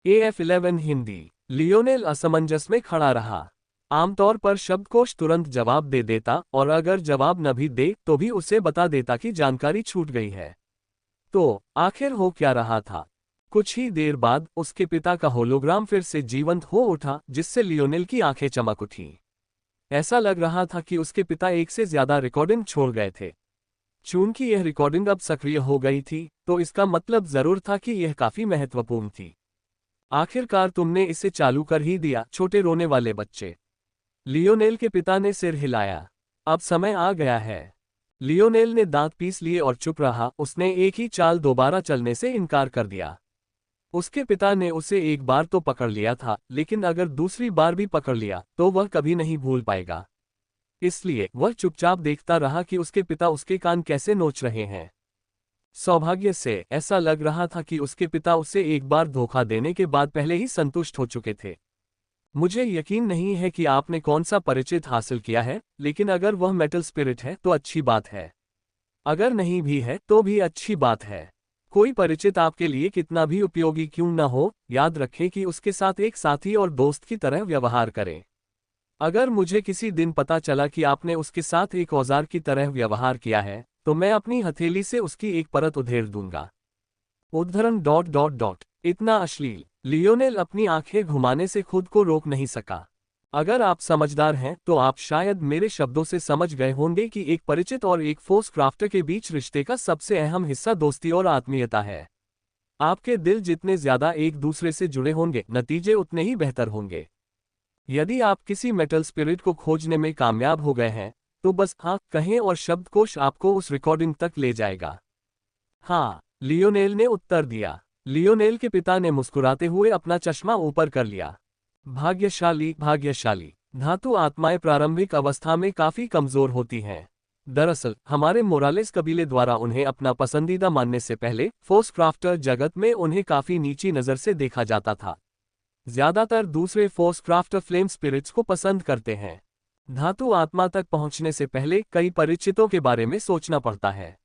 AF11 Hindi. Lionel असमंजस में खड़ा रहा। आमतौर पर शब्दकोश तुरंत जवाब दे देता और अगर जवाब न भी दे तो भी उसे बता देता कि जानकारी छूट गई है। तो आखिर हो क्या रहा था? कुछ ही देर बाद उसके पिता का होलोग्राम फिर से जीवंत हो उठा, जिससे लियोनेल की आंखें चमक उठीं। ऐसा लग रहा था कि उसके पिता एक से ज्यादा रिकॉर्डिंग छोड़ गए थे। चूंकि यह रिकॉर्डिंग अब सक्रिय हो गई थी, तो इसका मतलब जरूर था कि यह काफी महत्वपूर्ण थी। आखिरकार तुमने इसे चालू कर ही दिया, छोटे रोने वाले बच्चे। लियोनेल के पिता ने सिर हिलाया। अब समय आ गया है। लियोनेल ने दांत पीस लिए और चुप रहा। उसने एक ही चाल दोबारा चलने से इनकार कर दिया। उसके पिता ने उसे एक बार तो पकड़ लिया था, लेकिन अगर दूसरी बार भी पकड़ लिया तो वह कभी नहीं भूल पाएगा। इसलिए वह चुपचाप देखता रहा कि उसके पिता उसके कान कैसे नोच रहे हैं। सौभाग्य से ऐसा लग रहा था कि उसके पिता उसे एक बार धोखा देने के बाद पहले ही संतुष्ट हो चुके थे। मुझे यकीन नहीं है कि आपने कौन सा परिचित हासिल किया है, लेकिन अगर वह मेटल स्पिरिट है तो अच्छी बात है। अगर नहीं भी है तो भी अच्छी बात है। कोई परिचित आपके लिए कितना भी उपयोगी क्यों न हो, याद रखें कि उसके साथ एक साथी और दोस्त की तरह व्यवहार करें। अगर मुझे किसी दिन पता चला कि आपने उसके साथ एक औजार की तरह व्यवहार किया है, तो मैं अपनी हथेली से उसकी एक परत उधेड़ दूंगा। उद्धरण। इतना अश्लील। लियोनेल अपनी आंखें घुमाने से खुद को रोक नहीं सका। अगर आप समझदार हैं तो आप शायद मेरे शब्दों से समझ गए होंगे कि एक परिचित और एक फोर्स क्राफ्टर के बीच रिश्ते का सबसे अहम हिस्सा दोस्ती और आत्मीयता है। आपके दिल जितने ज्यादा एक दूसरे से जुड़े होंगे, नतीजे उतने ही बेहतर होंगे। यदि आप किसी मेटल स्पिरिट को खोजने में कामयाब हो गए हैं, तो बस हाँ कहें और शब्दकोश आपको उस रिकॉर्डिंग तक ले जाएगा। हाँ, लियोनेल ने उत्तर दिया। लियोनेल के पिता ने मुस्कुराते हुए अपना चश्मा ऊपर कर लिया। भाग्यशाली, भाग्यशाली। धातु आत्माएं प्रारंभिक अवस्था में काफी कमजोर होती हैं। दरअसल हमारे मोरालेस कबीले द्वारा उन्हें अपना पसंदीदा मानने से पहले फोर्स क्राफ्टर जगत में उन्हें काफी नीची नजर से देखा जाता था। ज्यादातर दूसरे फोर्स क्राफ्टर फ्लेम स्पिरिट्स को पसंद करते हैं। धातु आत्मा तक पहुंचने से पहले कई परिचितों के बारे में सोचना पड़ता है।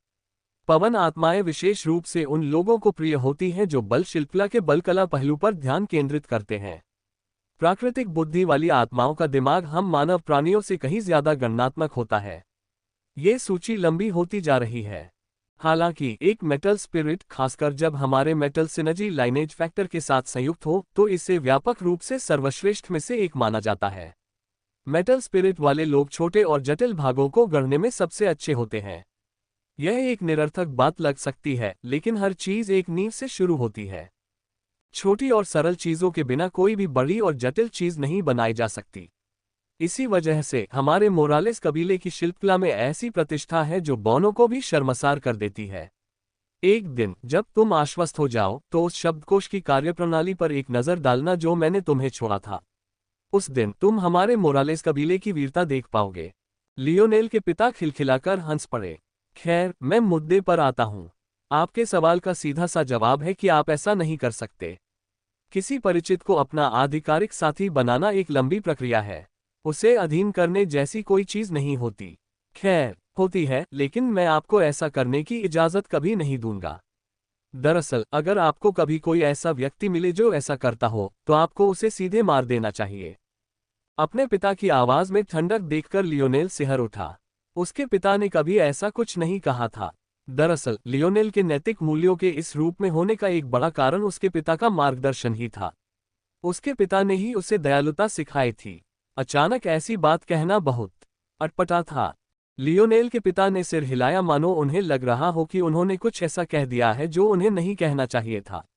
पवन आत्माएं विशेष रूप से उन लोगों को प्रिय होती हैं जो बल शिल्पकला के बलकला पहलू पर ध्यान केंद्रित करते हैं। प्राकृतिक बुद्धि वाली आत्माओं का दिमाग हम मानव प्राणियों से कहीं ज्यादा गणनात्मक होता है। ये सूची लंबी होती जा रही है। हालांकि एक मेटल स्पिरिट, खासकर जब हमारे मेटल सिनर्जी लाइनेज फैक्टर के साथ संयुक्त हो, तो इसे व्यापक रूप से सर्वश्रेष्ठ में से एक माना जाता है। मेटल स्पिरिट वाले लोग छोटे और जटिल भागों को गढ़ने में सबसे अच्छे होते हैं। यह एक निरर्थक बात लग सकती है, लेकिन हर चीज एक नींव से शुरू होती है। छोटी और सरल चीजों के बिना कोई भी बड़ी और जटिल चीज नहीं बनाई जा सकती। इसी वजह से हमारे मोरालेस कबीले की शिल्पकला में ऐसी प्रतिष्ठा है जो बौनों को भी शर्मसार कर देती है। एक दिन जब तुम आश्वस्त हो जाओ तो उस शब्दकोश की कार्यप्रणाली पर एक नजर डालना जो मैंने तुम्हें छोड़ा था। उस दिन तुम हमारे मोरालेस कबीले की वीरता देख पाओगे। लियोनेल के पिता खिलखिलाकर हंस पड़े। खैर, मैं मुद्दे पर आता हूँ। आपके सवाल का सीधा सा जवाब है कि आप ऐसा नहीं कर सकते। किसी परिचित को अपना आधिकारिक साथी बनाना एक लंबी प्रक्रिया है। उसे अधीन करने जैसी कोई चीज नहीं होती। खैर, होती है, लेकिन मैं आपको ऐसा करने की इजाजत कभी नहीं दूंगा। दरअसल अगर आपको कभी कोई ऐसा व्यक्ति मिले जो ऐसा करता हो, तो आपको उसे सीधे मार देना चाहिए। अपने पिता की आवाज में ठंडक देखकर लियोनेल सिहर उठा। उसके पिता ने कभी ऐसा कुछ नहीं कहा था। दरअसल लियोनेल के नैतिक मूल्यों के इस रूप में होने का एक बड़ा कारण उसके पिता का मार्गदर्शन ही था। उसके पिता ने ही उसे दयालुता सिखाई थी। अचानक ऐसी बात कहना बहुत अटपटा था। लियोनेल के पिता ने सिर हिलाया, मानो उन्हें लग रहा हो कि उन्होंने कुछ ऐसा कह दिया है जो उन्हें नहीं कहना चाहिए था।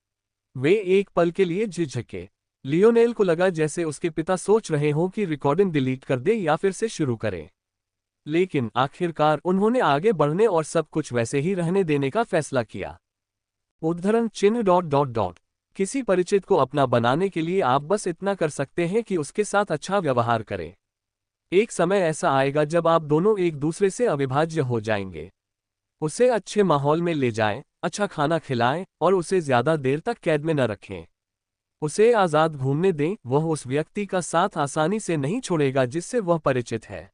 वे एक पल के लिए झिझके। लियोनेल को लगा जैसे उसके पिता सोच रहे हों कि रिकॉर्डिंग डिलीट कर दे या फिर से शुरू करें। लेकिन आखिरकार उन्होंने आगे बढ़ने और सब कुछ वैसे ही रहने देने का फैसला किया। उद्धरण। किसी परिचित को अपना बनाने के लिए आप बस इतना कर सकते हैं कि उसके साथ अच्छा व्यवहार करें। एक समय ऐसा आएगा जब आप दोनों एक दूसरे से अविभाज्य हो जाएंगे। उसे अच्छे माहौल में ले जाएं, अच्छा खाना खिलाएं और उसे ज्यादा देर तक कैद में न रखें। उसे आजाद घूमने दें, वह उस व्यक्ति का साथ आसानी से नहीं छोड़ेगा जिससे वह परिचित है।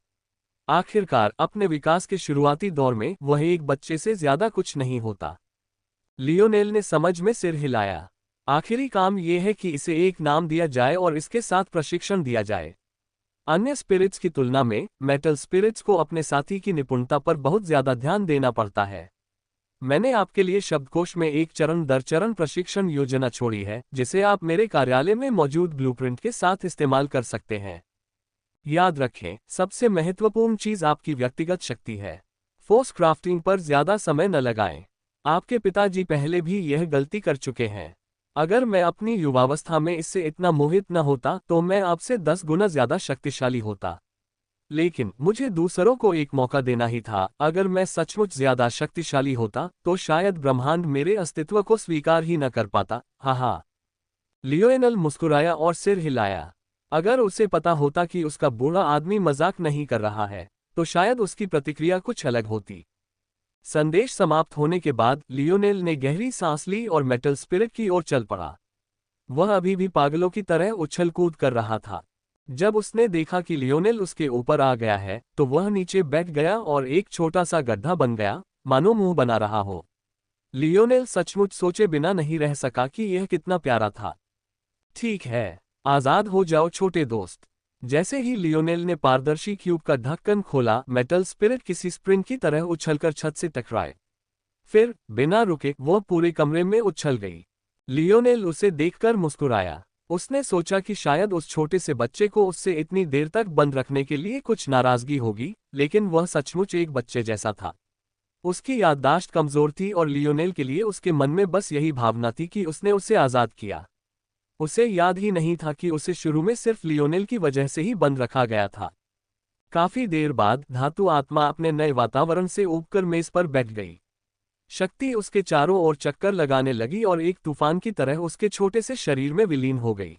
आखिरकार अपने विकास के शुरुआती दौर में वह एक बच्चे से ज्यादा कुछ नहीं होता। लियोनेल ने समझ में सिर हिलाया। आखिरी काम यह है कि इसे एक नाम दिया जाए और इसके साथ प्रशिक्षण दिया जाए। अन्य स्पिरिट्स की तुलना में मेटल स्पिरिट्स को अपने साथी की निपुणता पर बहुत ज्यादा ध्यान देना पड़ता है। मैंने आपके लिए शब्दकोश में एक चरण दर चरण प्रशिक्षण योजना छोड़ी है, जिसे आप मेरे कार्यालय में मौजूद ब्लूप्रिंट के साथ इस्तेमाल कर सकते हैं। याद रखें, सबसे महत्वपूर्ण चीज आपकी व्यक्तिगत शक्ति है। फोर्स क्राफ्टिंग पर ज्यादा समय न लगाएं। आपके पिताजी पहले भी यह गलती कर चुके हैं। अगर मैं अपनी युवावस्था में इससे इतना मोहित न होता तो मैं आपसे 10 गुना ज्यादा शक्तिशाली होता। लेकिन मुझे दूसरों को एक मौका देना ही था। अगर मैं सचमुच ज्यादा शक्तिशाली होता तो शायद ब्रह्मांड मेरे अस्तित्व को स्वीकार ही न कर पाता। हा। लियोनेल मुस्कुराया और सिर हिलाया। अगर उसे पता होता कि उसका बूढ़ा आदमी मजाक नहीं कर रहा है, तो शायद उसकी प्रतिक्रिया कुछ अलग होती। संदेश समाप्त होने के बाद लियोनेल ने गहरी सांस ली और मेटल स्पिरिट की ओर चल पड़ा। वह अभी भी पागलों की तरह उछल कूद कर रहा था। जब उसने देखा कि लियोनेल उसके ऊपर आ गया है, तो वह नीचे बैठ गया और एक छोटा सा गड्ढा बन गया, मानो मुंह बना रहा हो। लियोनेल सचमुच सोचे बिना नहीं रह सका कि यह कितना प्यारा था। ठीक है, आजाद हो जाओ छोटे दोस्त। जैसे ही लियोनेल ने पारदर्शी क्यूब का ढक्कन खोला, मेटल स्पिरिट किसी स्प्रिंग की तरह उछलकर छत से टकराए। फिर बिना रुके वह पूरे कमरे में उछल गई। लियोनेल उसे देखकर मुस्कुराया। उसने सोचा कि शायद उस छोटे से बच्चे को उससे इतनी देर तक बंद रखने के लिए कुछ नाराजगी होगी, लेकिन वह सचमुच एक बच्चे जैसा था। उसकी याददाश्त कमजोर थी और लियोनेल के लिए उसके मन में बस यही भावना थी कि उसने उसे आज़ाद किया। उसे याद ही नहीं था कि उसे शुरू में सिर्फ लियोनेल की वजह से ही बंद रखा गया था। काफी देर बाद धातु आत्मा अपने नए वातावरण से ऊबकर मेज पर बैठ गई। शक्ति उसके चारों ओर चक्कर लगाने लगी और एक तूफान की तरह उसके छोटे से शरीर में विलीन हो गई।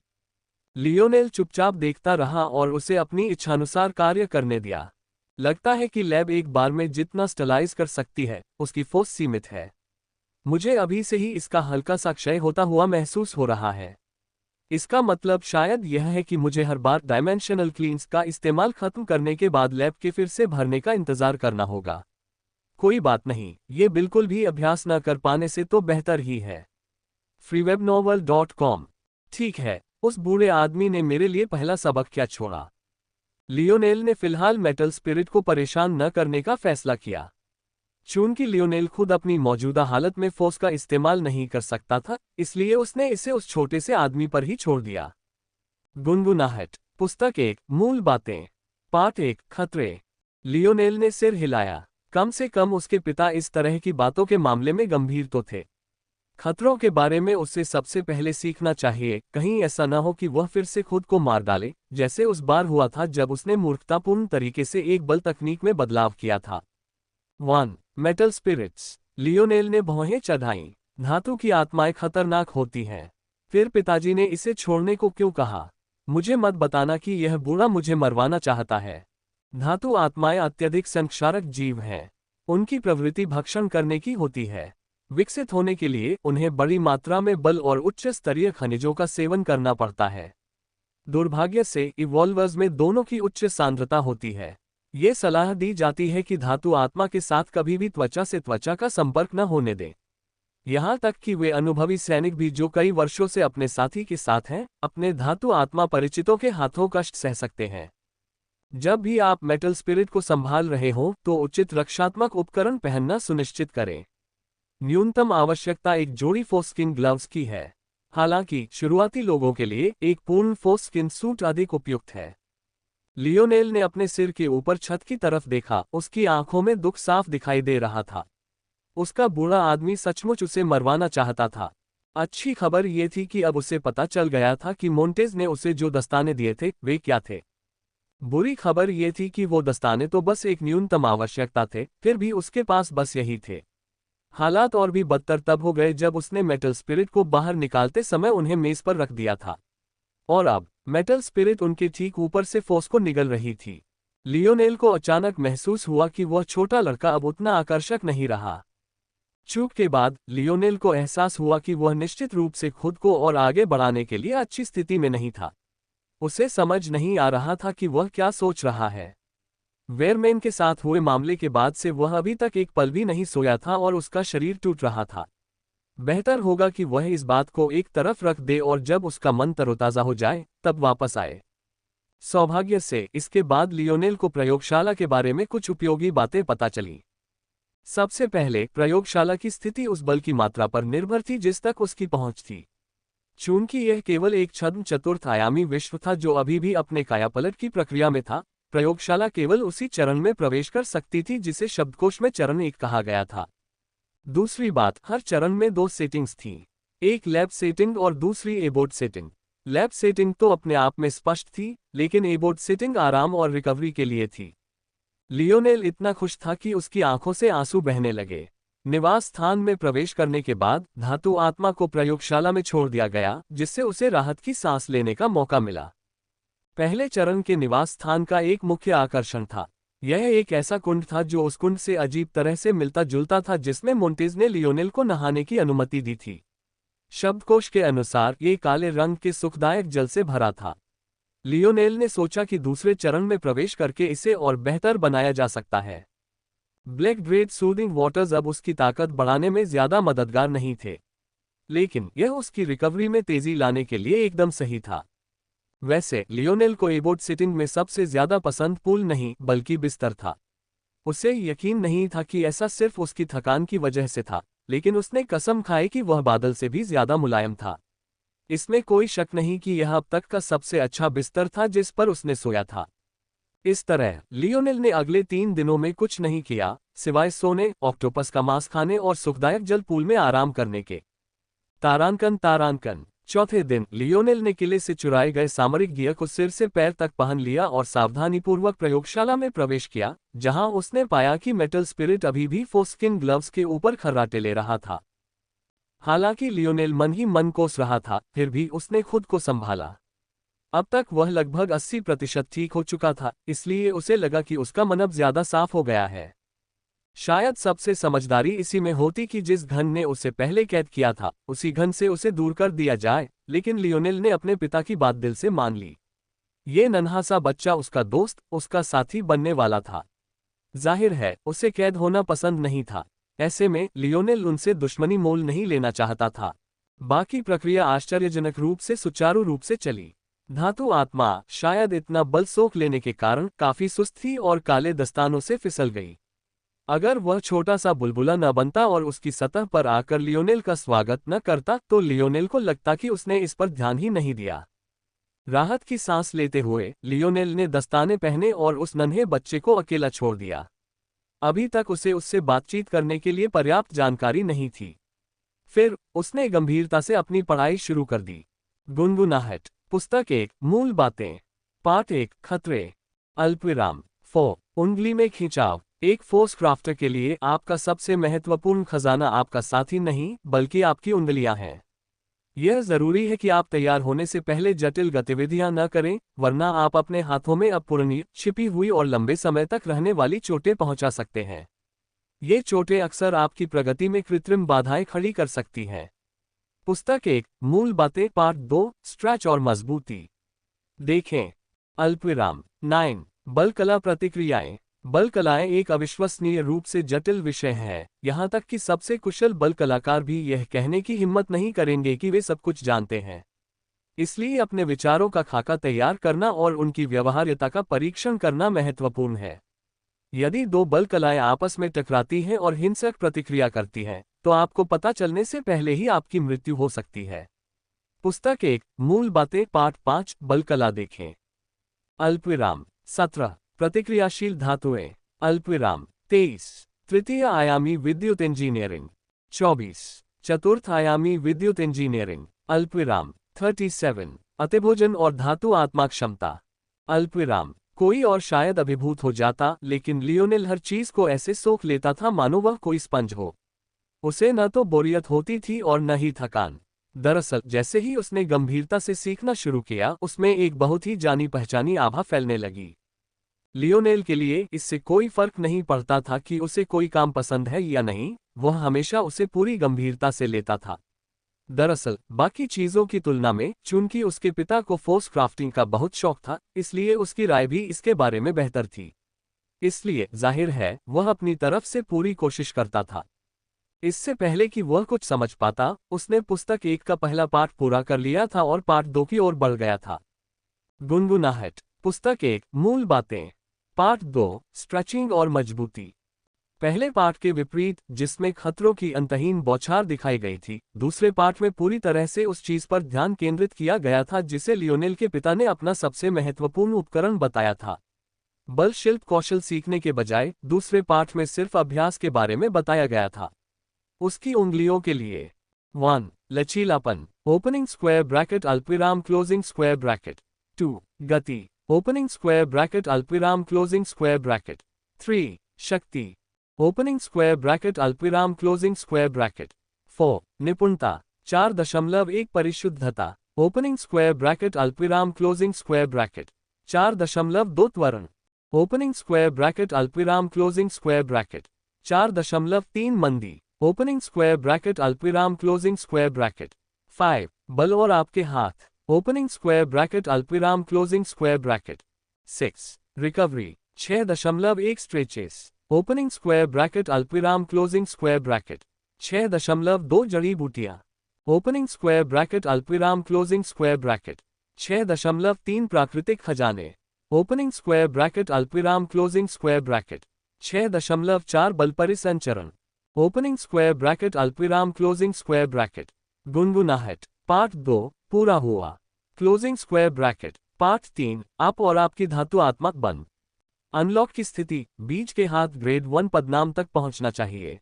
लियोनेल चुपचाप देखता रहा और उसे अपनी इच्छानुसार कार्य करने दिया। लगता है कि लैब एक बार में जितना स्टलाइज कर सकती है, उसकी फोर्स सीमित है। मुझे अभी से ही इसका हल्का सा क्षय होता हुआ महसूस हो रहा है। इसका मतलब शायद यह है कि मुझे हर बार डायमेंशनल क्लींस का इस्तेमाल खत्म करने के बाद लैब के फिर से भरने का इंतजार करना होगा। कोई बात नहीं, ये बिल्कुल भी अभ्यास न कर पाने से तो बेहतर ही है। freewebnovel.com। ठीक है, उस बूढ़े आदमी ने मेरे लिए पहला सबक क्या छोड़ा। लियोनेल ने फिलहाल मेटल स्पिरिट को परेशान न करने का फैसला किया। चूंकि लियोनेल खुद अपनी मौजूदा हालत में फोर्स का इस्तेमाल नहीं कर सकता था, इसलिए उसने इसे उस छोटे से आदमी पर ही छोड़ दिया। गुनगुनाहट। पुस्तक 1, मूल बातें। पार्ट 1, खतरे। लियोनेल ने सिर हिलाया। कम से कम उसके पिता इस तरह की बातों के मामले में गंभीर तो थे। खतरों के बारे में उसे सबसे पहले सीखना चाहिए, कहीं ऐसा न हो कि वह फिर से खुद को मार डाले, जैसे उस बार हुआ था जब उसने मूर्खतापूर्ण तरीके से एक बल तकनीक में बदलाव किया था। 1. Metal spirits. लियोनेल ने भौहें चढ़ाईं। धातु की आत्माएं खतरनाक होती हैं। फिर पिताजी ने इसे छोड़ने को क्यों कहा? मुझे मत बताना कि यह बूढ़ा मुझे मरवाना चाहता है। धातु आत्माएं अत्यधिक संक्षारक जीव हैं। उनकी प्रवृत्ति भक्षण करने की होती है। विकसित होने के लिए उन्हें बड़ी मात्रा में बल और उच्च स्तरीय खनिजों का सेवन करना पड़ता है। दुर्भाग्य से इवॉल्वर्स में दोनों की उच्च सांद्रता होती है। ये सलाह दी जाती है कि धातु आत्मा के साथ कभी भी त्वचा से त्वचा का संपर्क न होने दें। यहाँ तक कि वे अनुभवी सैनिक भी जो कई वर्षों से अपने साथी के साथ हैं, अपने धातु आत्मा परिचितों के हाथों कष्ट सह सकते हैं। जब भी आप मेटल स्पिरिट को संभाल रहे हों तो उचित रक्षात्मक उपकरण पहनना सुनिश्चित करें। न्यूनतम आवश्यकता एक जोड़ी फोर्सस्किन ग्लव्स की है। हालांकि शुरुआती लोगों के लिए एक पूर्ण फोर्सस्किन सूट अधिक उपयुक्त है। लियोनेल ने अपने सिर के ऊपर छत की तरफ देखा। उसकी आंखों में दुख साफ दिखाई दे रहा था। उसका बूढ़ा आदमी सचमुच उसे मरवाना चाहता था। अच्छी खबर यह थी कि अब उसे पता चल गया था कि मोंटेज ने उसे जो दस्ताने दिए थे वे क्या थे। बुरी खबर यह थी कि वो दस्ताने तो बस एक न्यूनतम आवश्यकता थे, फिर भी उसके पास बस यही थे। हालात और भी बदतर तब हो गए जब उसने मेटल स्पिरिट को बाहर निकालते समय उन्हें मेज पर रख दिया था। और अब मेटल स्पिरिट उनके ठीक ऊपर से फोर्स को निगल रही थी। लियोनेल को अचानक महसूस हुआ कि वह छोटा लड़का अब उतना आकर्षक नहीं रहा। चूक के बाद लियोनेल को एहसास हुआ कि वह निश्चित रूप से खुद को और आगे बढ़ाने के लिए अच्छी स्थिति में नहीं था। उसे समझ नहीं आ रहा था कि वह क्या सोच रहा है। वेयरमैन के साथ हुए मामले के बाद से वह अभी तक एक पल भी नहीं सोया था और उसका शरीर टूट रहा था। बेहतर होगा कि वह इस बात को एक तरफ रख दे और जब उसका मन तरोताज़ा हो जाए तब वापस आए। सौभाग्य से इसके बाद लियोनेल को प्रयोगशाला के बारे में कुछ उपयोगी बातें पता चली। सबसे पहले प्रयोगशाला की स्थिति उस बल की मात्रा पर निर्भर थी जिस तक उसकी पहुंच थी। चूंकि यह केवल एक छद्म चतुर्थ आयामी विश्व था जो अभी भी अपने कायापलट की प्रक्रिया में था, प्रयोगशाला केवल उसी चरण में प्रवेश कर सकती थी जिसे शब्दकोश में चरण 1 कहा गया था। दूसरी बात, हर चरण में 2 सेटिंग्स थीं, एक लैब सेटिंग और दूसरी एबोर्ड सेटिंग। लैब सेटिंग तो अपने आप में स्पष्ट थी, लेकिन एबोर्ड सेटिंग आराम और रिकवरी के लिए थी। लियोनेल इतना खुश था कि उसकी आंखों से आंसू बहने लगे। निवास स्थान में प्रवेश करने के बाद धातु आत्मा को प्रयोगशाला में छोड़ दिया गया, जिससे उसे राहत की सांस लेने का मौका मिला। पहले चरण के निवास स्थान का एक मुख्य आकर्षण था। यह एक ऐसा कुंड था जो उस कुंड से अजीब तरह से मिलता जुलता था जिसमें मोंटेज ने लियोनेल को नहाने की अनुमति दी थी। शब्दकोश के अनुसार ये काले रंग के सुखदायक जल से भरा था। लियोनेल ने सोचा कि दूसरे चरण में प्रवेश करके इसे और बेहतर बनाया जा सकता है। ब्लैक ग्रेट सूदिंग वाटर्स अब उसकी ताकत बढ़ाने में ज्यादा मददगार नहीं थे, लेकिन यह उसकी रिकवरी में तेजी लाने के लिए एकदम सही था। वैसे लियोनेल को एबोर्ड सिटिंग में सबसे ज्यादा पसंद पूल नहीं बल्कि बिस्तर था। उसे यकीन नहीं था कि ऐसा सिर्फ उसकी थकान की वजह से था, लेकिन उसने कसम खाई कि वह बादल से भी ज्यादा मुलायम था। इसमें कोई शक नहीं कि यह अब तक का सबसे अच्छा बिस्तर था जिस पर उसने सोया था। इस तरह लियोनेल ने अगले 3 दिनों में कुछ नहीं किया सिवाय सोने, ऑक्टोपस का मांस खाने और सुखदायक जल पूल में आराम करने के। तारांकन। चौथे दिन लियोनेल ने किले से चुराए गए सामरिक गियर को सिर से पैर तक पहन लिया और सावधानीपूर्वक प्रयोगशाला में प्रवेश किया, जहां उसने पाया कि मेटल स्पिरिट अभी भी फोस्किन ग्लव्स के ऊपर खर्राटे ले रहा था। हालांकि लियोनेल मन ही मन कोस रहा था, फिर भी उसने खुद को संभाला। अब तक वह लगभग 80% ठीक हो चुका था, इसलिए उसे लगा कि उसका मन अब ज्यादा साफ हो गया है। शायद सबसे समझदारी इसी में होती कि जिस घन ने उसे पहले कैद किया था उसी घन से उसे दूर कर दिया जाए, लेकिन लियोनेल ने अपने पिता की बात दिल से मान ली। ये नन्हा सा बच्चा उसका दोस्त, उसका साथी बनने वाला था। जाहिर है उसे कैद होना पसंद नहीं था। ऐसे में लियोनेल उनसे दुश्मनी मोल नहीं लेना चाहता था। बाकी प्रक्रिया आश्चर्यजनक रूप से सुचारू रूप से चली। धातु आत्मा शायद इतना बल सोख लेने के कारण काफी सुस्त थी और काले दस्तानों से फिसल गई। अगर वह छोटा सा बुलबुला न बनता और उसकी सतह पर आकर लियोनेल का स्वागत न करता तो लियोनेल को लगता कि उसने इस पर ध्यान ही नहीं दिया। राहत की सांस लेते हुए लियोनेल ने दस्ताने पहने और उस नन्हे बच्चे को अकेला छोड़ दिया। अभी तक उसे उससे बातचीत करने के लिए पर्याप्त जानकारी नहीं थी। फिर उसने गंभीरता से अपनी पढ़ाई शुरू कर दी। गुनगुनाहट। पुस्तक 1, मूल बातें। पार्ट 1, खतरे। अल्पविराम। उंगली में खिंचाव। एक फोर्स क्राफ्टर के लिए आपका सबसे महत्वपूर्ण खजाना आपका साथी नहीं बल्कि आपकी उंगलियां हैं। यह जरूरी है कि आप तैयार होने से पहले जटिल गतिविधियां न करें, वरना आप अपने हाथों में अपूरणीय, छिपी हुई और लंबे समय तक रहने वाली चोटें पहुंचा सकते हैं। ये चोटें अक्सर आपकी प्रगति में कृत्रिम बाधाएं खड़ी कर सकती हैं। पुस्तक 1, मूल बातें। पार्ट 2, स्ट्रेच और मजबूती। देखें। अल्पविराम। 9, बल कला प्रतिक्रियाएं। बल कलाएं एक अविश्वसनीय रूप से जटिल विषय है, यहाँ तक कि सबसे कुशल बल कलाकार भी यह कहने की हिम्मत नहीं करेंगे कि वे सब कुछ जानते हैं। इसलिए अपने विचारों का खाका तैयार करना और उनकी व्यवहार्यता का परीक्षण करना महत्वपूर्ण है। यदि 2 बल कलाएं आपस में टकराती हैं और हिंसक प्रतिक्रिया करती हैं, तो आपको पता चलने से पहले ही आपकी मृत्यु हो सकती है। पुस्तक 1, मूल बातें। पार्ट 5, बल कला देखें। अल्पविराम। 17, प्रतिक्रियाशील धातुएं। अल्पविराम। 23, तृतीय आयामी विद्युत इंजीनियरिंग। 24, चतुर्थ आयामी विद्युत इंजीनियरिंग। अल्पविराम। 37, अतिभोजन और धातु आत्मा क्षमता। अल्पविराम। कोई और शायद अभिभूत हो जाता, लेकिन लियोनेल हर चीज को ऐसे सोख लेता था मानो वह कोई स्पंज हो। उसे न तो बोरियत होती थी और न ही थकान। दरअसल जैसे ही उसने गंभीरता से सीखना शुरू किया, उसमें एक बहुत ही जानी पहचानी आभा फैलने लगी। लियोनेल के लिए इससे कोई फर्क नहीं पड़ता था कि उसे कोई काम पसंद है या नहीं, वह हमेशा उसे पूरी गंभीरता से लेता था। दरअसल बाकी चीजों की तुलना में चूंकि उसके पिता को फोर्स क्राफ्टिंग का बहुत शौक था, इसलिए उसकी राय भी इसके बारे में बेहतर थी। इसलिए जाहिर है वह अपनी तरफ से पूरी कोशिश करता था। इससे पहले कि वह कुछ समझ पाता, उसने पुस्तक 1 का पहला पाठ पूरा कर लिया था और पाठ 2 की ओर बढ़ गया था। गुनगुनाहट। पुस्तक 1 मूल बातें। पाठ 2 स्ट्रेचिंग और मजबूती। पहले पाठ के विपरीत, जिसमें खतरों की अंतहीन बौछार दिखाई गई थी, दूसरे पाठ में पूरी तरह से उस चीज पर ध्यान केंद्रित किया गया था जिसे लियोनेल के पिता ने अपना सबसे महत्वपूर्ण उपकरण बताया था। बल शिल्प कौशल सीखने के बजाय दूसरे पाठ में सिर्फ अभ्यास के बारे में बताया गया था। उसकी उंगलियों के लिए 1 लचीलापन ओपनिंग स्क्वायर ब्रैकेट अल्पविराम क्लोजिंग स्क्वायर ब्रैकेट। 2 गति ओपनिंग स्क्वायर ब्रैकेट अल्पविराम क्लोजिंग स्क्वायर ब्रैकेट। 3 शक्ति ओपनिंग स्क्वायर ब्रैकेट अल्पविराम क्लोजिंग स्क्वायर ब्रैकेट। 4 निपुणता 4.1 परिशुद्धता ओपनिंग स्क्वायर ब्रैकेट अल्पविराम क्लोजिंग स्क्वायर ब्रैकेट। 4.2 त्वरण ओपनिंग स्क्वायर ब्रैकेट अल्पविराम क्लोजिंग स्क्वायर ब्रैकेट। 4.3 मंदी ओपनिंग स्क्वायर ब्रैकेट अल्पविराम क्लोजिंग स्क्वायर ब्रैकेट। 5 बल और आपके हाथ ओपनिंग स्क्वायर ब्रैकेट अल्पविराम closing square bracket. 6 recovery 6.1 stretches opening square bracket अल्पविराम क्लोजिंग स्क्वायर ब्रैकेट। 6.2 जड़ी बूटियां ओपनिंग स्क्वायर ब्रैकेट अल्पविराम क्लोजिंग स्क्वायर ब्रैकेट। 6.3 प्राकृतिक खजाने ओपनिंग स्क्वायर ब्रैकेट अल्पविराम क्लोजिंग स्क्वायर ब्रैकेट। 6.4 बल परिसंचरण ओपनिंग स्क्वायर ब्रैकेट अल्पविराम क्लोजिंग स्क्वायर ब्रैकेट। गुनगुनाहट पार्ट 2 पूरा हुआ क्लोजिंग स्क्वायर ब्रैकेट। पार्ट 3 आप और आपकी धातु आत्मक बंद। अनलॉक की स्थिति बीज के हाथ ग्रेड 1 पदनाम तक पहुंचना चाहिए।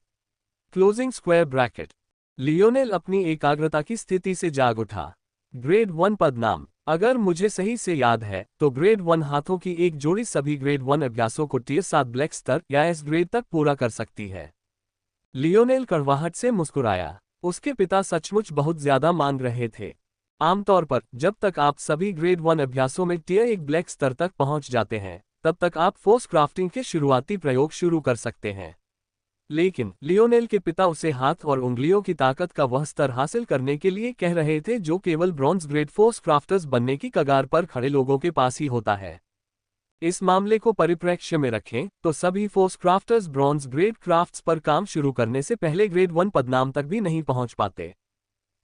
Closing square bracket. लियोनेल अपनी एकाग्रता की स्थिति से जाग उठा। ग्रेड 1 पदनाम अगर मुझे सही से याद है तो ग्रेड 1 हाथों की एक जोड़ी सभी ग्रेड 1 अभ्यासों को टियर 7 ब्लैक स्तर या एस ग्रेड तक पूरा कर सकती है। लियोनेल कड़वाहट से मुस्कुराया। उसके पिता सचमुच बहुत ज्यादा मांग रहे थे। आमतौर पर जब तक आप सभी ग्रेड 1 अभ्यासों में टियर 1 ब्लैक स्तर तक पहुंच जाते हैं, तब तक आप फोर्स क्राफ्टिंग के शुरुआती प्रयोग शुरू कर सकते हैं। लेकिन लियोनेल के पिता उसे हाथ और उंगलियों की ताकत का वह स्तर हासिल करने के लिए कह रहे थे जो केवल ब्रॉन्ज ग्रेड फोर्स क्राफ्टर्स बनने की कगार पर खड़े लोगों के पास ही होता है। इस मामले को परिप्रेक्ष्य में रखें तो सभी force crafters bronze grade crafts पर काम शुरू करने से पहले ग्रेड 1 पदनाम तक भी नहीं पहुंच पाते।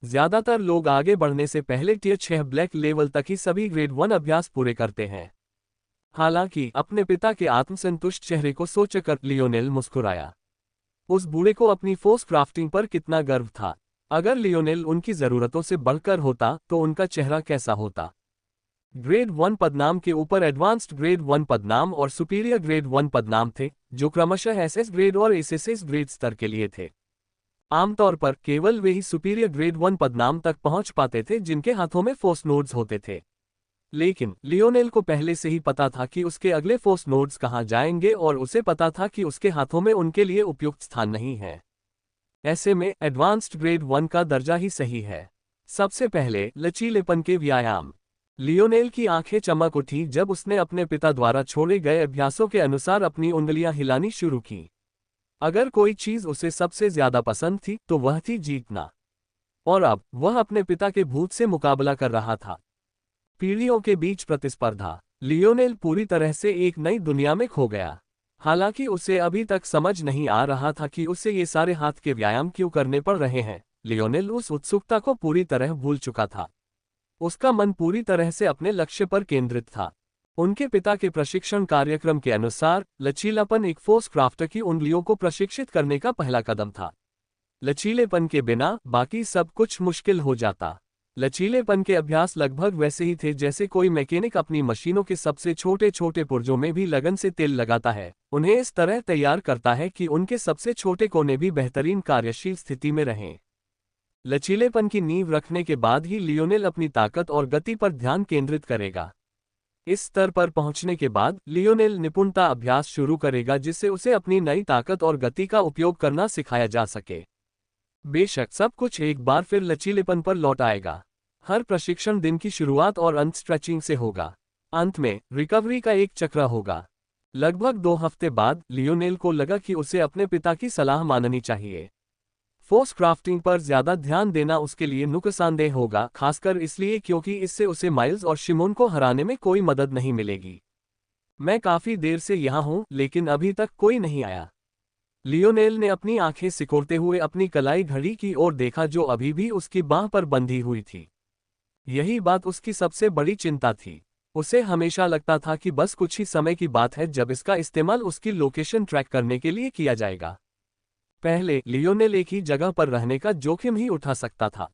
ज्यादातर लोग आगे बढ़ने से पहले टियर 6 ब्लैक लेवल तक ही सभी ग्रेड 1 अभ्यास पूरे करते हैं। हालांकि अपने पिता के आत्मसंतुष्ट चेहरे को सोचकर लियोनेल मुस्कुराया। उस बूढ़े को अपनी फोर्स क्राफ्टिंग पर कितना गर्व था। अगर लियोनेल उनकी जरूरतों से बढ़कर होता तो उनका चेहरा कैसा होता। ग्रेड 1 पदनाम के ऊपर एडवांस्ड ग्रेड 1 पदनाम और सुपीरियर ग्रेड 1 पदनाम थे, जो क्रमशः एसएस ग्रेड और एसएसएस ग्रेड स्तर के लिए थे। आमतौर पर केवल वे ही सुपीरियर ग्रेड 1 पदनाम तक पहुंच पाते थे जिनके हाथों में फोर्स नोड्स होते थे। लेकिन लियोनेल को पहले से ही पता था कि उसके अगले फोर्स नोड्स कहां जाएंगे और उसे पता था कि उसके हाथों में उनके लिए उपयुक्त स्थान नहीं है। ऐसे में एडवांस्ड ग्रेड 1 का दर्जा ही सही है। सबसे पहले लचीलेपन के व्यायाम। लियोनेल की आंखें चमक उठी जब उसने अपने पिता द्वारा छोड़े गए अभ्यासों के अनुसार अपनी उंगलियां हिलानी शुरू की। अगर कोई चीज उसे सबसे ज्यादा पसंद थी तो वह थी जीतना। और अब वह अपने पिता के भूत से मुकाबला कर रहा था। पीढ़ियों के बीच प्रतिस्पर्धा। लियोनेल पूरी तरह से एक नई दुनिया में खो गया। हालांकि उसे अभी तक समझ नहीं आ रहा था कि उसे ये सारे हाथ के व्यायाम क्यों करने पड़ रहे हैं। लियोनेल उस उत्सुकता को पूरी तरह भूल चुका था। उसका मन पूरी तरह से अपने लक्ष्य पर केंद्रित था। उनके पिता के प्रशिक्षण कार्यक्रम के अनुसार लचीलापन एक फोर्स क्राफ्टर की उंगलियों को प्रशिक्षित करने का पहला कदम था। लचीलेपन के बिना बाकी सब कुछ मुश्किल हो जाता। लचीलेपन के अभ्यास लगभग वैसे ही थे जैसे कोई मैकेनिक अपनी मशीनों के सबसे छोटे छोटे पुर्जों में भी लगन से तेल लगाता है, उन्हें इस तरह तैयार करता है कि उनके सबसे छोटे कोने भी बेहतरीन कार्यशील स्थिति में रहें। लचीलेपन की नींव रखने के बाद ही लियोनेल अपनी ताकत और गति पर ध्यान केंद्रित करेगा। इस स्तर पर पहुंचने के बाद लियोनेल निपुणता अभ्यास शुरू करेगा जिससे उसे अपनी नई ताकत और गति का उपयोग करना सिखाया जा सके। बेशक सब कुछ एक बार फिर लचीलेपन पर लौट आएगा। हर प्रशिक्षण दिन की शुरुआत और अंत स्ट्रेचिंग से होगा। अंत में रिकवरी का एक चक्र होगा। लगभग 2 हफ्ते बाद लियोनेल को लगा कि उसे अपने पिता की सलाह माननी चाहिए। फोर्स क्राफ्टिंग पर ज्यादा ध्यान देना उसके लिए नुकसानदेह होगा, खासकर इसलिए क्योंकि इससे उसे माइल्स और शिमोन को हराने में कोई मदद नहीं मिलेगी। मैं काफी देर से यहाँ हूँ लेकिन अभी तक कोई नहीं आया। लियोनेल ने अपनी आंखें सिकोड़ते हुए अपनी कलाई घड़ी की ओर देखा जो अभी भी उसकी बाह पर बंधी हुई थी। यही बात उसकी सबसे बड़ी चिंता थी। उसे हमेशा लगता था कि बस कुछ ही समय की बात है जब इसका इस्तेमाल उसकी लोकेशन ट्रैक करने के लिए किया जाएगा। पहले लियोनेल एक ही जगह पर रहने का जोखिम ही उठा सकता था।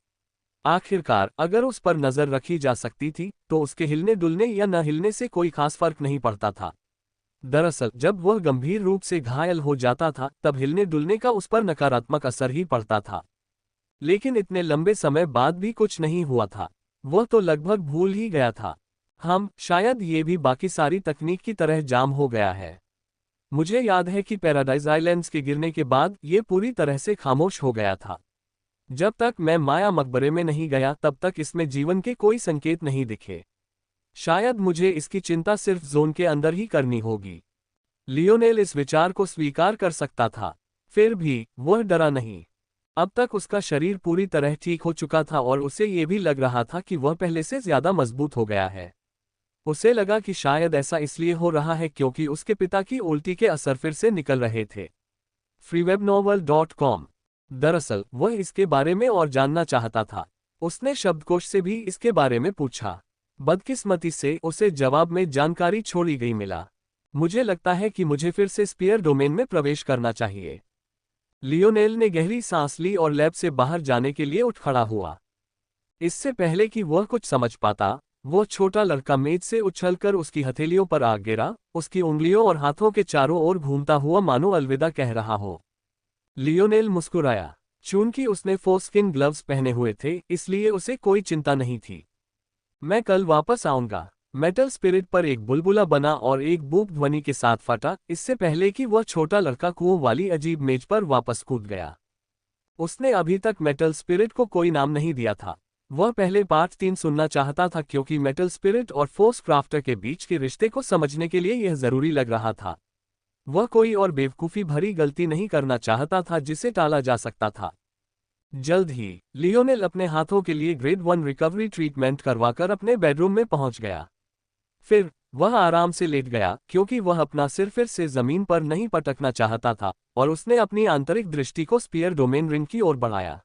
आखिरकार अगर उस पर नजर रखी जा सकती थी तो उसके हिलने डुलने या न हिलने से कोई खास फर्क नहीं पड़ता था। दरअसल जब वह गंभीर रूप से घायल हो जाता था तब हिलने डुलने का उस पर नकारात्मक असर ही पड़ता था। लेकिन इतने लंबे समय बाद भी कुछ नहीं हुआ था। वह तो लगभग भूल ही गया था। शायद ये भी बाकी सारी तकनीक की तरह जाम हो गया है। मुझे याद है कि पैराडाइज आइलैंड्स के गिरने के बाद ये पूरी तरह से खामोश हो गया था। जब तक मैं माया मकबरे में नहीं गया तब तक इसमें जीवन के कोई संकेत नहीं दिखे। शायद मुझे इसकी चिंता सिर्फ जोन के अंदर ही करनी होगी। लियोनेल इस विचार को स्वीकार कर सकता था। फिर भी वह डरा नहीं। अब तक उसका शरीर पूरी तरह ठीक हो चुका था और उसे ये भी लग रहा था कि वह पहले से ज्यादा मजबूत हो गया है। उसे लगा कि शायद ऐसा इसलिए हो रहा है क्योंकि उसके पिता की उल्टी के असर फिर से निकल रहे थे। freewebnovel.com। दरअसल वह इसके बारे में और जानना चाहता था। उसने शब्दकोश से भी इसके बारे में पूछा। बदकिस्मती से उसे जवाब में जानकारी छोड़ी गई मिला। मुझे लगता है कि मुझे फिर से स्पीयर डोमेन में प्रवेश करना चाहिए। लियोनेल ने गहरी सांस ली और लैब से बाहर जाने के लिए उठ खड़ा हुआ। इससे पहले कि वह कुछ समझ पाता, वो छोटा लड़का मेज से उछलकर उसकी हथेलियों पर आ गिरा, उसकी उंगलियों और हाथों के चारों ओर घूमता हुआ मानो अलविदा कह रहा हो। लियोनेल मुस्कुराया। चूंकि उसने फोस्किन ग्लव्स पहने हुए थे इसलिए उसे कोई चिंता नहीं थी। मैं कल वापस आऊंगा। मेटल स्पिरिट पर एक बुलबुला बना और एक बूप ध्वनि के साथ फटा इससे पहले कि वह छोटा लड़का कुओं वाली अजीब मेज पर वापस कूद गया। उसने अभी तक मेटल स्पिरिट को कोई नाम नहीं दिया था। वह पहले पार्ट 3 सुनना चाहता था क्योंकि मेटल स्पिरिट और फोर्स क्राफ्टर के बीच के रिश्ते को समझने के लिए यह जरूरी लग रहा था। वह कोई और बेवकूफ़ी भरी गलती नहीं करना चाहता था जिसे टाला जा सकता था। जल्द ही लियोनेल अपने हाथों के लिए ग्रेड 1 रिकवरी ट्रीटमेंट करवाकर अपने बेडरूम में पहुंच गया। फिर वह आराम से लेट गया क्योंकि वह अपना सिर फिर से जमीन पर नहीं पटकना चाहता था और उसने अपनी आंतरिक दृष्टि को स्पीयर डोमेन रिंग की ओर बढ़ाया।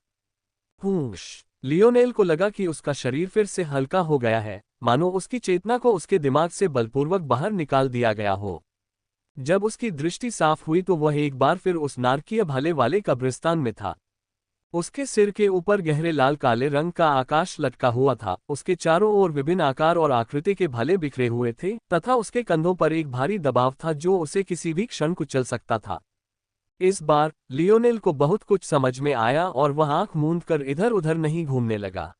लियोनेल को लगा कि उसका शरीर फिर से हल्का हो गया है, मानो उसकी चेतना को उसके दिमाग से बलपूर्वक बाहर निकाल दिया गया हो। जब उसकी दृष्टि साफ हुई तो वह एक बार फिर उस नारकीय भाले वाले कब्रिस्तान में था। उसके सिर के ऊपर गहरे लाल काले रंग का आकाश लटका हुआ था, उसके चारों ओर विभिन्न आकार और आकृति के भाले बिखरे हुए थे तथा उसके कंधों पर एक भारी दबाव था जो उसे किसी भी क्षण कुचल सकता था। इस बार लियोनेल को बहुत कुछ समझ में आया और वह आंख मूंद कर इधर उधर नहीं घूमने लगा।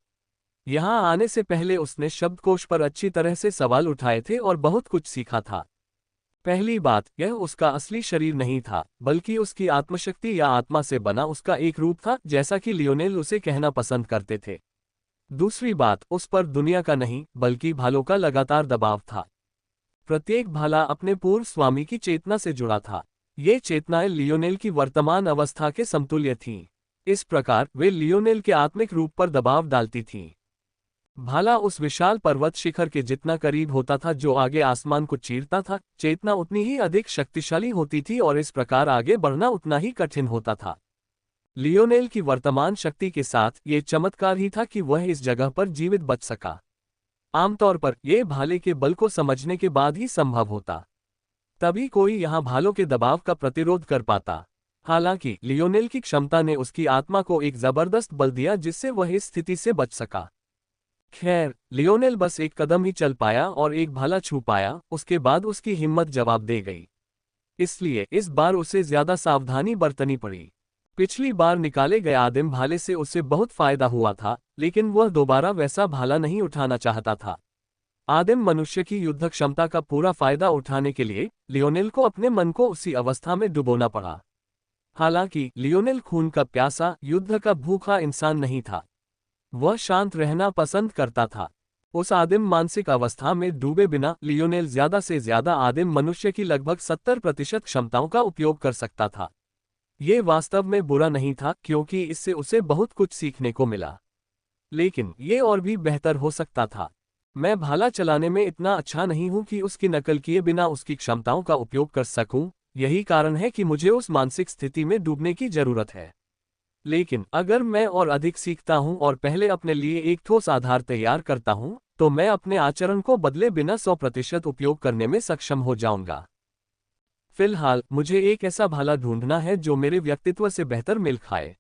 यहाँ आने से पहले उसने शब्दकोश पर अच्छी तरह से सवाल उठाए थे और बहुत कुछ सीखा था। पहली बात, यह उसका असली शरीर नहीं था बल्कि उसकी आत्मशक्ति या आत्मा से बना उसका एक रूप था, जैसा कि लियोनेल उसे कहना पसंद करते थे। दूसरी बात, उस पर दुनिया का नहीं बल्कि भालों का लगातार दबाव था। प्रत्येक भाला अपने पूर्व स्वामी की चेतना से जुड़ा था। ये चेतनाएं लियोनेल की वर्तमान अवस्था के समतुल्य थीं। इस प्रकार वे लियोनेल के आत्मिक रूप पर दबाव डालती थीं। भाला उस विशाल पर्वत शिखर के जितना करीब होता था जो आगे आसमान को चीरता था, चेतना उतनी ही अधिक शक्तिशाली होती थी और इस प्रकार आगे बढ़ना उतना ही कठिन होता था। लियोनेल की वर्तमान शक्ति के साथ ये चमत्कार ही था कि वह इस जगह पर जीवित बच सका। आमतौर पर यह भाले के बल को समझने के बाद ही संभव होता। तभी कोई यहाँ भालों के दबाव का प्रतिरोध कर पाता। हालांकि लियोनेल की क्षमता ने उसकी आत्मा को एक जबरदस्त बल दिया जिससे वह इस स्थिति से बच सका। खैर, लियोनेल बस एक कदम ही चल पाया और एक भाला छू पाया, उसके बाद उसकी हिम्मत जवाब दे गई। इसलिए इस बार उसे ज्यादा सावधानी बरतनी पड़ी। पिछली बार निकाले गए आदिम भाले से उसे बहुत फायदा हुआ था, लेकिन वह दोबारा वैसा भाला नहीं उठाना चाहता था। आदिम मनुष्य की युद्ध क्षमता का पूरा फायदा उठाने के लिए लियोनेल को अपने मन को उसी अवस्था में डुबोना पड़ा। हालांकि लियोनेल खून का प्यासा, युद्ध का भूखा इंसान नहीं था। वह शांत रहना पसंद करता था। उस आदिम मानसिक अवस्था में डूबे बिना लियोनेल ज्यादा से ज्यादा आदिम मनुष्य की लगभग 70% क्षमताओं का उपयोग कर सकता था। ये वास्तव में बुरा नहीं था क्योंकि इससे उसे बहुत कुछ सीखने को मिला, लेकिन ये और भी बेहतर हो सकता था। मैं भाला चलाने में इतना अच्छा नहीं हूं कि उसकी नकल किए बिना उसकी क्षमताओं का उपयोग कर सकूं, यही कारण है कि मुझे उस मानसिक स्थिति में डूबने की जरूरत है। लेकिन अगर मैं और अधिक सीखता हूं और पहले अपने लिए एक ठोस आधार तैयार करता हूं, तो मैं अपने आचरण को बदले बिना 100% उपयोग करने में सक्षम हो जाऊंगा। फिलहाल मुझे एक ऐसा भाला ढूंढना है जो मेरे व्यक्तित्व से बेहतर मेल खाए,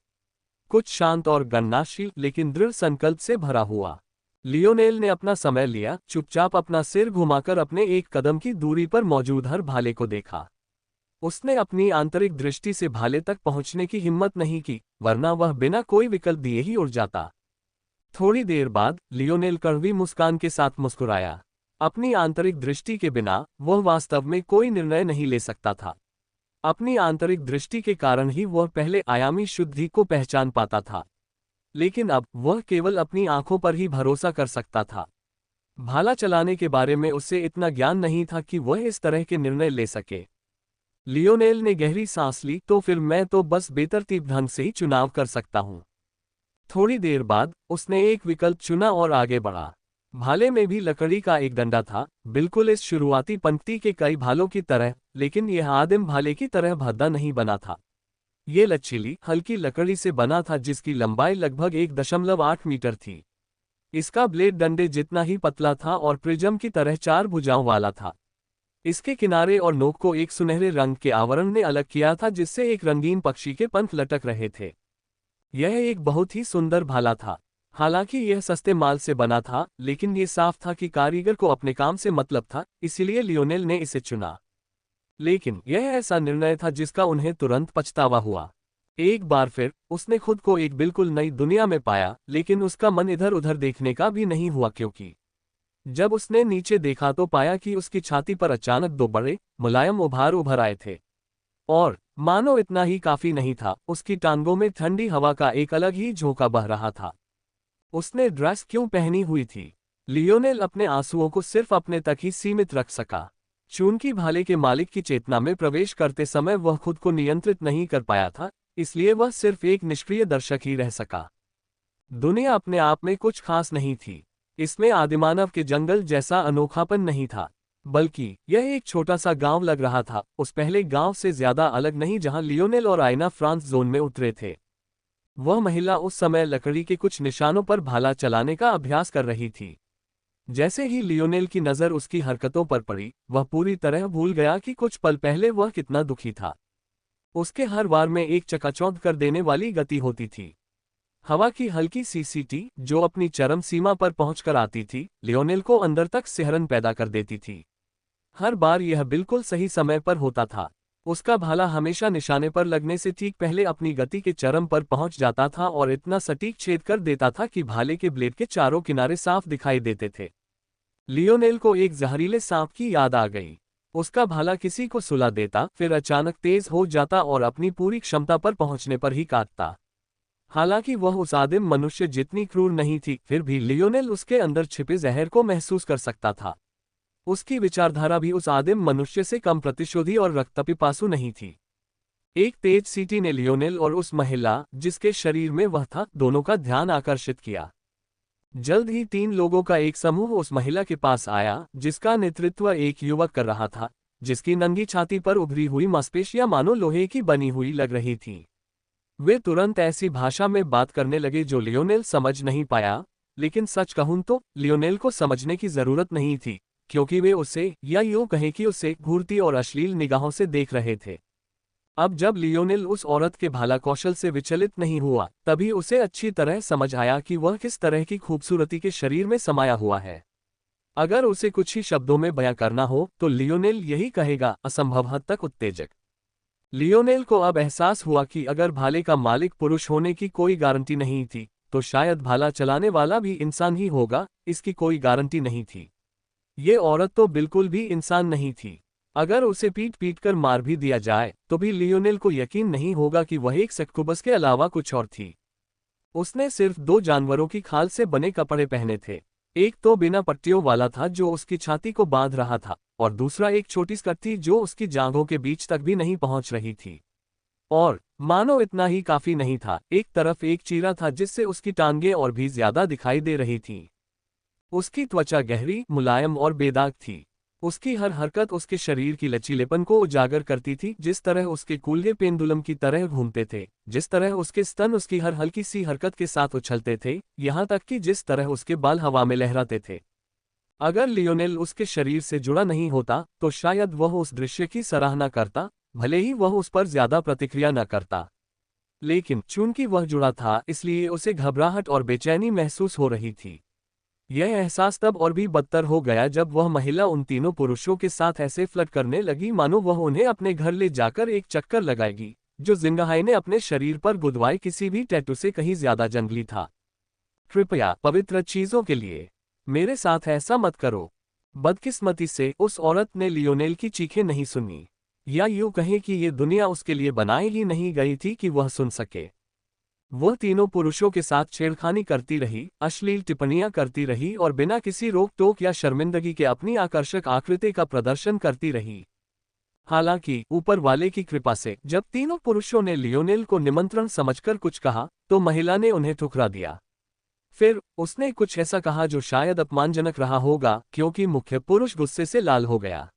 कुछ शांत और गणनाशील लेकिन दृढ़ संकल्प से भरा हुआ। लियोनेल ने अपना समय लिया, चुपचाप अपना सिर घुमाकर अपने एक कदम की दूरी पर मौजूद हर भाले को देखा। उसने अपनी आंतरिक दृष्टि से भाले तक पहुंचने की हिम्मत नहीं की, वरना वह बिना कोई विकल्प दिए ही उड़ जाता। थोड़ी देर बाद लियोनेल कड़वी मुस्कान के साथ मुस्कुराया। अपनी आंतरिक दृष्टि के बिना वह वास्तव में कोई निर्णय नहीं ले सकता था। अपनी आंतरिक दृष्टि के कारण ही वह पहले आयामी शुद्धि को पहचान पाता था, लेकिन अब वह केवल अपनी आंखों पर ही भरोसा कर सकता था। भाला चलाने के बारे में उसे इतना ज्ञान नहीं था कि वह इस तरह के निर्णय ले सके। लियोनेल ने गहरी सांस ली, तो फिर मैं तो बस बेतरतीब ढंग से ही चुनाव कर सकता हूं। थोड़ी देर बाद उसने एक विकल्प चुना और आगे बढ़ा। भाले में भी लकड़ी का एक डंडा था, बिल्कुल इस शुरुआती पंक्ति के कई भालों की तरह, लेकिन यह आदिम भाले की तरह भद्दा नहीं बना था। ये लचीली, हल्की लकड़ी से बना था जिसकी लंबाई लगभग 1.8 मीटर थी। इसका ब्लेड डंडे जितना ही पतला था और प्रिज्म की तरह 4 भुजाओं वाला था। इसके किनारे और नोक को एक सुनहरे रंग के आवरण ने अलग किया था, जिससे एक रंगीन पक्षी के पंख लटक रहे थे। यह एक बहुत ही सुंदर भाला था। हालांकि यह सस्ते माल से बना था, लेकिन ये साफ था कि कारीगर को अपने काम से मतलब था, इसीलिए लियोनेल ने इसे चुना। लेकिन यह ऐसा निर्णय था जिसका उन्हें तुरंत पछतावा हुआ। एक बार फिर उसने खुद को एक बिल्कुल नई दुनिया में पाया, लेकिन उसका मन इधर उधर देखने का भी नहीं हुआ, क्योंकि जब उसने नीचे देखा तो पाया कि उसकी छाती पर अचानक 2 बड़े, मुलायम उभार उभर आए थे। और मानो इतना ही काफी नहीं था, उसकी टांगों में ठंडी हवा का एक अलग ही झोंका बह रहा था। उसने ड्रेस क्यों पहनी हुई थी? लियोनेल अपने आंसुओं को सिर्फ अपने तक ही सीमित रख सका। चूंकि भाले के मालिक की चेतना में प्रवेश करते समय वह खुद को नियंत्रित नहीं कर पाया था, इसलिए वह सिर्फ एक निष्क्रिय दर्शक ही रह सका। दुनिया अपने आप में कुछ खास नहीं थी। इसमें आदिमानव के जंगल जैसा अनोखापन नहीं था, बल्कि यह एक छोटा सा गांव लग रहा था, उस पहले गांव से ज्यादा अलग नहीं जहां लियोनेल और आयना फ्रांस जोन में उतरे थे। वह महिला उस समय लकड़ी के कुछ निशानों पर भाला चलाने का अभ्यास कर रही थी। जैसे ही लियोनेल की नज़र उसकी हरकतों पर पड़ी, वह पूरी तरह भूल गया कि कुछ पल पहले वह कितना दुखी था। उसके हर वार में एक चकाचौंध कर देने वाली गति होती थी। हवा की हल्की सी सीटी जो अपनी चरम सीमा पर पहुंचकर आती थी, लियोनेल को अंदर तक सिहरन पैदा कर देती थी। हर बार यह बिल्कुल सही समय पर होता था। उसका भाला हमेशा निशाने पर लगने से ठीक पहले अपनी गति के चरम पर पहुंच जाता था और इतना सटीक छेद कर देता था कि भाले के ब्लेड के चारों किनारे साफ दिखाई देते थे। लियोनेल को एक जहरीले सांप की याद आ गई। उसका भाला किसी को सुला देता, फिर अचानक तेज हो जाता और अपनी पूरी क्षमता पर पहुंचने पर ही काटता। हालांकि वह उस आदिम मनुष्य जितनी क्रूर नहीं थी, फिर भी लियोनेल उसके अंदर छिपे जहर को महसूस कर सकता था। उसकी विचारधारा भी उस आदिम मनुष्य से कम प्रतिशोधी और रक्तपिपासु नहीं थी। एक तेज सीटी ने लियोनेल और उस महिला जिसके शरीर में वह था, दोनों का ध्यान आकर्षित किया। जल्द ही 3 लोगों का एक समूह उस महिला के पास आया, जिसका नेतृत्व एक युवक कर रहा था, जिसकी नंगी छाती पर उभरी हुई मांसपेशियां मानो लोहे की बनी हुई लग रही थीं। वे तुरंत ऐसी भाषा में बात करने लगे जो लियोनेल समझ नहीं पाया, लेकिन सच कहूं तो लियोनेल को समझने की जरूरत नहीं थी, क्योंकि वे उसे, या यूं कहें कि उसे, घूरती और अश्लील निगाहों से देख रहे थे। अब जब लियोनेल उस औरत के भाला कौशल से विचलित नहीं हुआ, तभी उसे अच्छी तरह समझ आया कि वह किस तरह की खूबसूरती के शरीर में समाया हुआ है। अगर उसे कुछ ही शब्दों में बयां करना हो तो लियोनेल यही कहेगा, असंभव हद तक उत्तेजक। लियोनेल को अब एहसास हुआ कि अगर भाले का मालिक पुरुष होने की कोई गारंटी नहीं थी, तो शायद भाला चलाने वाला भी इंसान ही होगा, इसकी कोई गारंटी नहीं थी। ये औरत तो बिल्कुल भी इंसान नहीं थी। अगर उसे पीट पीट कर मार भी दिया जाए तो भी लियोनेल को यकीन नहीं होगा कि वह एक सक्कुबस के अलावा कुछ और थी। उसने सिर्फ 2 जानवरों की खाल से बने कपड़े पहने थे। एक तो बिना पट्टियों वाला था जो उसकी छाती को बांध रहा था, और दूसरा एक छोटी स्कर्ट थी जो उसकी जांघों के बीच तक भी नहीं पहुंच रही थी। और मानो इतना ही काफी नहीं था, एक तरफ एक चीरा था जिससे उसकी टांगें और भी ज्यादा दिखाई दे रही थीं। उसकी त्वचा गहरी, मुलायम और बेदाग थी। उसकी हर हरकत उसके शरीर की लचीलेपन को उजागर करती थी, जिस तरह उसके कूल्हे पेंडुलम की तरह घूमते थे, जिस तरह उसके स्तन उसकी हर हल्की सी हरकत के साथ उछलते थे, यहाँ तक कि जिस तरह उसके बाल हवा में लहराते थे। अगर लियोनेल उसके शरीर से जुड़ा नहीं होता तो शायद वह उस दृश्य की सराहना करता, भले ही वह उस पर ज्यादा प्रतिक्रिया न करता। लेकिन चूंकि वह जुड़ा था, इसलिए उसे घबराहट और बेचैनी महसूस हो रही थी। यह एहसास तब और भी बदतर हो गया जब वह महिला उन तीनों पुरुषों के साथ ऐसे फ्लर्ट करने लगी मानो वह उन्हें अपने घर ले जाकर एक चक्कर लगाएगी, जो जिंगाहाई ने अपने शरीर पर गुदवाए किसी भी टैटू से कहीं ज्यादा जंगली था। कृपया पवित्र चीजों के लिए मेरे साथ ऐसा मत करो। बदकिस्मती से उस औरत ने लियोनेल की चीखें नहीं सुनी, या यूं कहें कि ये दुनिया उसके लिए बनाई ही नहीं गई थी कि वह सुन सके। वह तीनों पुरुषों के साथ छेड़खानी करती रही, अश्लील टिप्पणियां करती रही और बिना किसी रोक टोक या शर्मिंदगी के अपनी आकर्षक आकृति का प्रदर्शन करती रही। हालांकि ऊपर वाले की कृपा से जब तीनों पुरुषों ने लियोनेल को निमंत्रण समझकर कुछ कहा तो महिला ने उन्हें ठुकरा दिया। फिर उसने कुछ ऐसा कहा जो शायद अपमानजनक रहा होगा, क्योंकि मुख्य पुरुष गुस्से से लाल हो गया।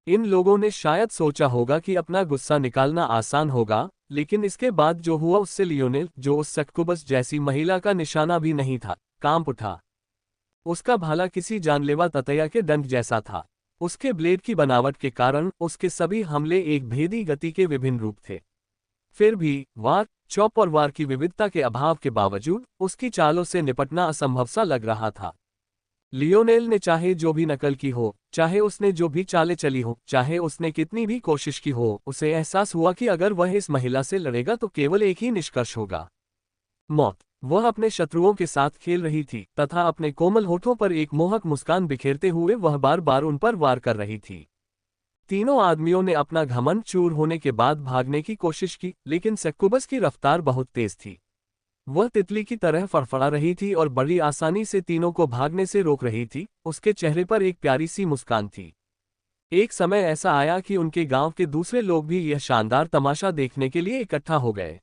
इन लोगों ने शायद सोचा होगा कि अपना गुस्सा निकालना आसान होगा, लेकिन इसके बाद जो हुआ उससे लियोनेल, जो उस सक्कुबस जैसी महिला का निशाना भी नहीं था, कांप उठा। उसका भाला किसी जानलेवा ततैया के दंड जैसा था। उसके ब्लेड की बनावट के कारण उसके सभी हमले एक भेदी गति के विभिन्न रूप थे। फिर भी वार, चौप और वार की विविधता के अभाव के बावजूद उसकी चालों से निपटना असंभव सा लग रहा था। लियोनेल ने चाहे जो भी नकल की हो, चाहे उसने जो भी चालें चली हो, चाहे उसने कितनी भी कोशिश की हो, उसे एहसास हुआ कि अगर वह इस महिला से लड़ेगा तो केवल एक ही निष्कर्ष होगा, मौत। वह अपने शत्रुओं के साथ खेल रही थी तथा अपने कोमल होठों पर एक मोहक मुस्कान बिखेरते हुए वह बार बार उन पर वार कर रही थी। तीनों आदमियों ने अपना घमंड चूर होने के बाद भागने की कोशिश की, लेकिन सक्कुबस की रफ्तार बहुत तेज थी। वह तितली की तरह फड़फड़ा रही थी और बड़ी आसानी से तीनों को भागने से रोक रही थी। उसके चेहरे पर एक प्यारी सी मुस्कान थी। एक समय ऐसा आया कि उनके गांव के दूसरे लोग भी यह शानदार तमाशा देखने के लिए इकट्ठा हो गए।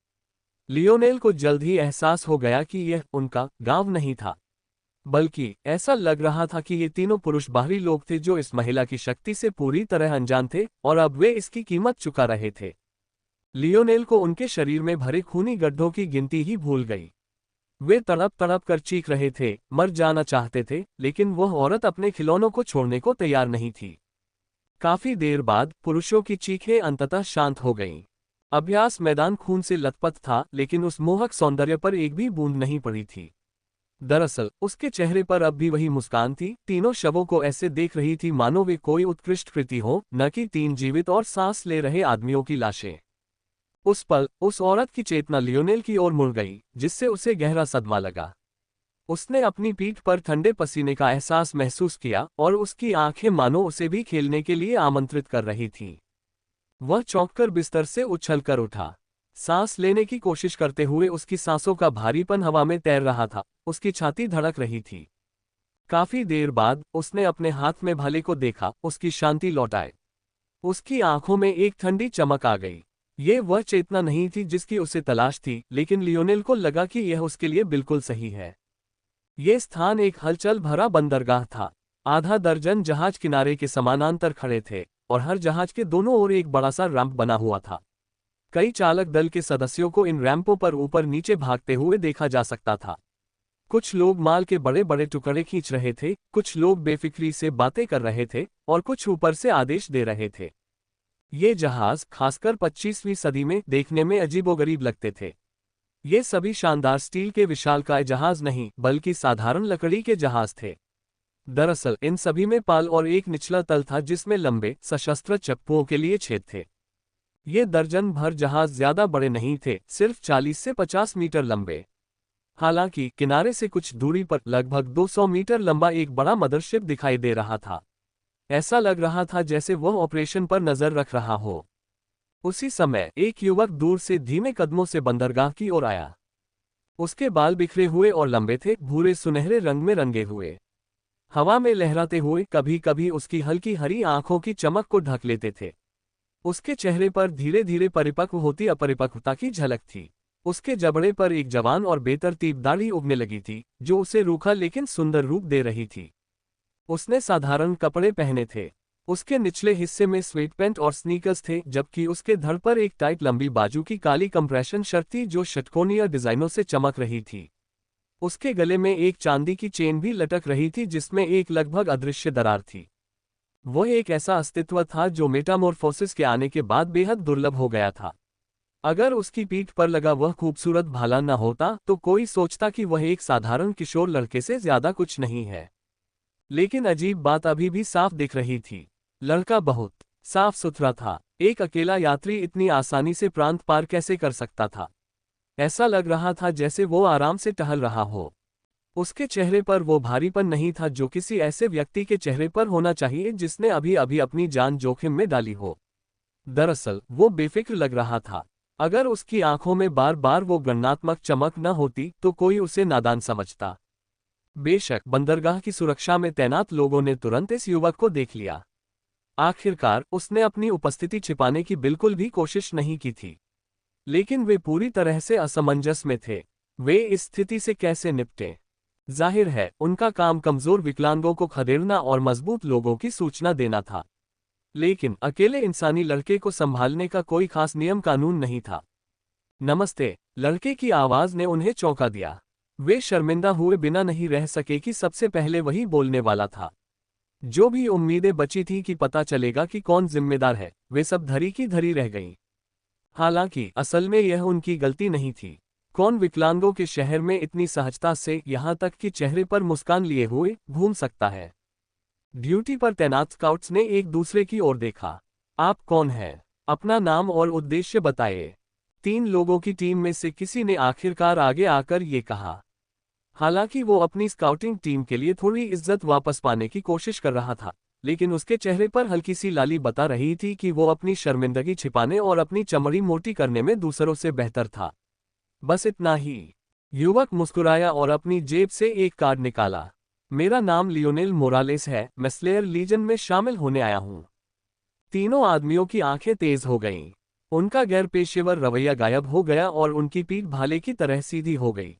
लियोनेल को जल्द ही एहसास हो गया कि यह उनका गांव नहीं था, बल्कि ऐसा लग रहा था कि ये तीनों पुरुष बाहरी लोग थे जो इस महिला की शक्ति से पूरी तरह अनजान थे और अब वे इसकी कीमत चुका रहे थे। लियोनेल को उनके शरीर में भरे खूनी गड्ढों की गिनती ही भूल गई। वे तड़प तड़प कर चीख रहे थे, मर जाना चाहते थे, लेकिन वह औरत अपने खिलौनों को छोड़ने को तैयार नहीं थी। काफी देर बाद पुरुषों की चीखें अंततः शांत हो गईं। अभ्यास मैदान खून से लथपथ था, लेकिन उस मोहक सौंदर्य पर एक भी बूंद नहीं पड़ी थी। दरअसल उसके चेहरे पर अब भी वही मुस्कान थी। तीनों शवों को ऐसे देख रही थी मानो वे कोई उत्कृष्ट कृति हो, न कि तीन जीवित और सांस ले रहे आदमियों की लाशें। उस पल उस औरत की चेतना लियोनेल की ओर मुड़ गई, जिससे उसे गहरा सदमा लगा। उसने अपनी पीठ पर ठंडे पसीने का एहसास महसूस किया और उसकी आंखें मानो उसे भी खेलने के लिए आमंत्रित कर रही थीं। वह चौंककर बिस्तर से उछलकर उठा। सांस लेने की कोशिश करते हुए उसकी सांसों का भारीपन हवा में तैर रहा था, उसकी छाती धड़क रही थी। काफी देर बाद उसने अपने हाथ में भाले को देखा, उसकी शांति लौट आई। उसकी आंखों में एक ठंडी चमक आ गई। ये वह चेतना नहीं थी जिसकी उसे तलाश थी, लेकिन लियोनेल को लगा कि यह उसके लिए बिल्कुल सही है। ये स्थान एक हलचल भरा बंदरगाह था। आधा दर्जन जहाज किनारे के समानांतर खड़े थे और हर जहाज के दोनों ओर एक बड़ा सा रैंप बना हुआ था। कई चालक दल के सदस्यों को इन रैंपों पर ऊपर नीचे भागते हुए देखा जा सकता था। कुछ लोग माल के बड़े बड़े टुकड़े खींच रहे थे, कुछ लोग बेफिक्री से बातें कर रहे थे और कुछ ऊपर से आदेश दे रहे थे। ये जहाज खासकर 25वीं सदी में देखने में अजीबोगरीब लगते थे। ये सभी शानदार स्टील के विशालकाय जहाज नहीं, बल्कि साधारण लकड़ी के जहाज थे। दरअसल इन सभी में पाल और एक निचला तल था जिसमें लंबे सशस्त्र चप्पुओं के लिए छेद थे। ये दर्जन भर जहाज ज्यादा बड़े नहीं थे, सिर्फ 40 से 50 मीटर लंबे। हालांकि किनारे से कुछ दूरी पर लगभग 200 मीटर लंबा एक बड़ा मदरशिप दिखाई दे रहा था। ऐसा लग रहा था जैसे वह ऑपरेशन पर नजर रख रहा हो। उसी समय एक युवक दूर से धीमे कदमों से बंदरगाह की ओर आया। उसके बाल बिखरे हुए और लंबे थे, भूरे सुनहरे रंग में रंगे हुए। हवा में लहराते हुए कभी कभी उसकी हल्की हरी आंखों की चमक को ढक लेते थे। उसके चेहरे पर धीरे धीरे परिपक्व होती अपरिपक्वता की झलक थी। उसके जबड़े पर एक जवान और बेतरतीब दाढ़ी उगने लगी थी, जो उसे रूखा लेकिन सुंदर रूप दे रही थी। उसने साधारण कपड़े पहने थे, उसके निचले हिस्से में स्वेटपैंट और स्नीकर्स थे, जबकि उसके धड़ पर एक टाइट लंबी बाजू की काली कंप्रेशन शर्ट थी जो षटकोणीय डिजाइनों से चमक रही थी। उसके गले में एक चांदी की चेन भी लटक रही थी जिसमें एक लगभग अदृश्य दरार थी। वह एक ऐसा अस्तित्व था जो मेटामॉर्फोसिस के आने के बाद बेहद दुर्लभ हो गया था। अगर उसकी पीठ पर लगा वह खूबसूरत भाला न होता तो कोई सोचता कि वह एक साधारण किशोर लड़के से ज्यादा कुछ नहीं है। लेकिन अजीब बात अभी भी साफ दिख रही थी। लड़का बहुत साफ सुथरा था। एक अकेला यात्री इतनी आसानी से प्रांत पार कैसे कर सकता था? ऐसा लग रहा था जैसे वो आराम से टहल रहा हो। उसके चेहरे पर वो भारीपन नहीं था जो किसी ऐसे व्यक्ति के चेहरे पर होना चाहिए जिसने अभी अभी अपनी जान जोखिम में डाली हो। दरअसल वो बेफिक्र लग रहा था। अगर उसकी आंखों में बार बार वो गणनात्मक चमक न होती तो कोई उसे नादान समझता। बेशक बंदरगाह की सुरक्षा में तैनात लोगों ने तुरंत इस युवक को देख लिया। आखिरकार उसने अपनी उपस्थिति छिपाने की बिल्कुल भी कोशिश नहीं की थी। लेकिन वे पूरी तरह से असमंजस में थे। वे इस स्थिति से कैसे निपटे? जाहिर है उनका काम कमजोर विकलांगों को खदेड़ना और मजबूत लोगों की सूचना देना था। लेकिन अकेले इंसानी लड़के को संभालने का कोई खास नियम कानून नहीं था। नमस्ते, लड़के की आवाज ने उन्हें चौंका दिया। वे शर्मिंदा हुए बिना नहीं रह सके कि सबसे पहले वही बोलने वाला था। जो भी उम्मीदें बची थी कि पता चलेगा कि कौन जिम्मेदार है, वे सब धरी की धरी रह गईं। हालांकि असल में यह उनकी गलती नहीं थी। कौन विकलांगों के शहर में इतनी सहजता से, यहां तक कि चेहरे पर मुस्कान लिए हुए, घूम सकता है? ड्यूटी पर तैनात स्काउट्स ने एक दूसरे की ओर देखा। आप कौन हैं? अपना नाम और उद्देश्य बताइए। 3 लोगों की टीम में से किसी ने आखिरकार आगे आकर ये कहा। हालांकि वो अपनी स्काउटिंग टीम के लिए थोड़ी इज्जत वापस पाने की कोशिश कर रहा था, लेकिन उसके चेहरे पर हल्की सी लाली बता रही थी कि वो अपनी शर्मिंदगी छिपाने और अपनी चमड़ी मोटी करने में दूसरों से बेहतर था। बस इतना ही। युवक मुस्कुराया और अपनी जेब से एक कार्ड निकाला। मेरा नाम लियोनेल मोरालेस है, मैं स्लेयर लीजन में शामिल होने आया हूं। तीनों आदमियों की आंखें तेज हो गईं। उनका गैर पेशेवर रवैया गायब हो गया और उनकी पीठ भाले की तरह सीधी हो गई।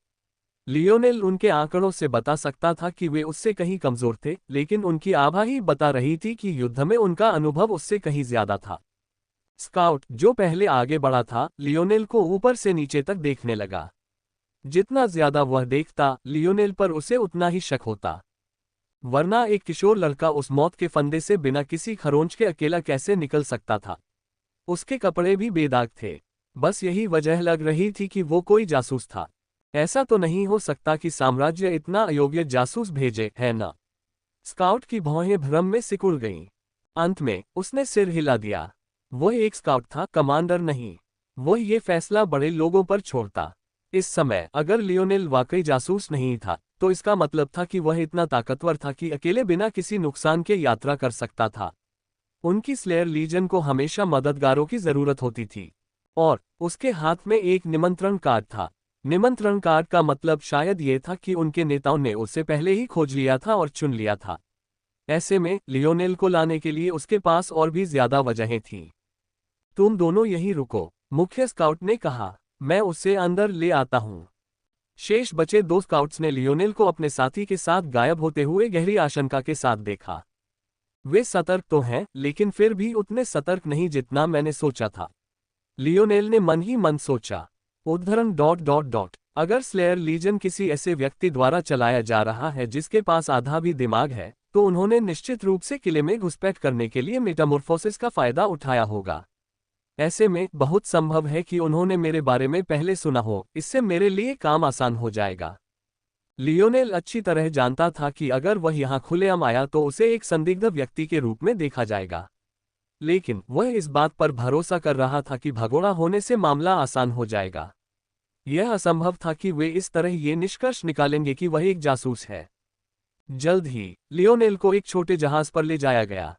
लियोनेल उनके आंकड़ों से बता सकता था कि वे उससे कहीं कमजोर थे, लेकिन उनकी आभा ही बता रही थी कि युद्ध में उनका अनुभव उससे कहीं ज्यादा था। स्काउट जो पहले आगे बढ़ा था, लियोनेल को ऊपर से नीचे तक देखने लगा। जितना ज्यादा वह देखता, लियोनेल पर उसे उतना ही शक होता। वरना एक किशोर लड़का उस मौत के फंदे से बिना किसी खरोंच के अकेला कैसे निकल सकता था? उसके कपड़े भी बेदाग थे। बस यही वजह लग रही थी कि वो कोई जासूस था। ऐसा तो नहीं हो सकता कि साम्राज्य इतना अयोग्य जासूस भेजे, है ना? स्काउट की भौहें भ्रम में सिकुड़ गईं। अंत में उसने सिर हिला दिया। वह एक स्काउट था, कमांडर नहीं। वह ये फैसला बड़े लोगों पर छोड़ता। इस समय अगर लियोनेल वाकई जासूस नहीं था, तो इसका मतलब था कि वह इतना ताकतवर था कि अकेले बिना किसी नुकसान के यात्रा कर सकता था। उनकी स्लेयर लीजन को हमेशा मददगारों की जरूरत होती थी। और उसके हाथ में एक निमंत्रण कार्ड था। निमंत्रण कार्ड का मतलब शायद ये था कि उनके नेताओं ने उसे पहले ही खोज लिया था और चुन लिया था। ऐसे में लियोनेल को लाने के लिए उसके पास और भी ज्यादा वजहें थीं। तुम दोनों यहीं रुको, मुख्य स्काउट ने कहा। मैं उसे अंदर ले आता हूं। शेष बचे 2 स्काउट्स ने लियोनेल को अपने साथी के साथ गायब होते हुए गहरी आशंका के साथ देखा। वे सतर्क तो हैं, लेकिन फिर भी उतने सतर्क नहीं जितना मैंने सोचा था। लियोनेल ने मन ही मन सोचा। उद्धरण ... अगर स्लेयर लीजन किसी ऐसे व्यक्ति द्वारा चलाया जा रहा है जिसके पास आधा भी दिमाग है, तो उन्होंने निश्चित रूप से किले में घुसपैठ करने के लिए मेटामॉर्फोसिस का फायदा उठाया होगा। ऐसे में बहुत संभव है कि उन्होंने मेरे बारे में पहले सुना हो। इससे मेरे लिए काम आसान हो जाएगा। लियोनेल अच्छी तरह जानता था कि अगर वह यहां खुलेआम आया तो उसे एक संदिग्ध व्यक्ति के रूप में देखा जाएगा। लेकिन वह इस बात पर भरोसा कर रहा था कि भगोड़ा होने से मामला आसान हो जाएगा। यह असंभव था कि वे इस तरह ये निष्कर्ष निकालेंगे कि वह एक जासूस है। जल्द ही लियोनेल को एक छोटे जहाज पर ले जाया गया।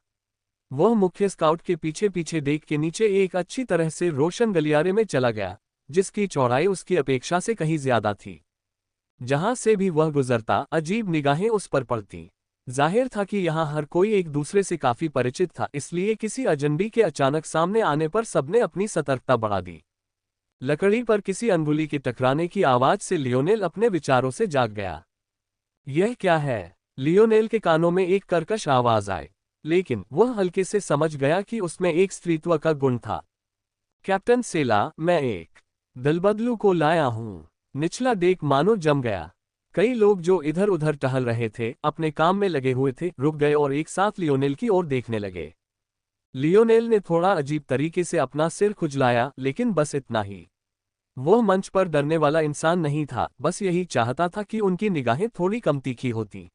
वह मुख्य स्काउट के पीछे पीछे डेक के नीचे एक अच्छी तरह से रोशन गलियारे में चला गया, जिसकी चौड़ाई उसकी अपेक्षा से कहीं ज्यादा थी। जहां से भी वह गुजरता, अजीब निगाहें उस पर पड़ती। जाहिर था कि यहाँ हर कोई एक दूसरे से काफी परिचित था, इसलिए किसी अजनबी के अचानक सामने आने पर सबने अपनी सतर्कता बढ़ा दी। लकड़ी पर किसी अंगुली के टकराने की आवाज से लियोनेल अपने विचारों से जाग गया। यह क्या है? लियोनेल के कानों में एक कर्कश आवाज आई। लेकिन वह हल्के से समझ गया कि उसमें एक स्त्रीत्व का गुण था। कैप्टन सेला, मैं एक दलबदलू को लाया हूं। निचला डेक मानो जम गया। कई लोग जो इधर उधर टहल रहे थे, अपने काम में लगे हुए थे, रुक गए और एक साथ लियोनेल की ओर देखने लगे। लियोनेल ने थोड़ा अजीब तरीके से अपना सिर खुजलाया, लेकिन बस इतना ही। वह मंच पर डरने वाला इंसान नहीं था, बस यही चाहता था कि उनकी निगाहें थोड़ी कम तीखी होती।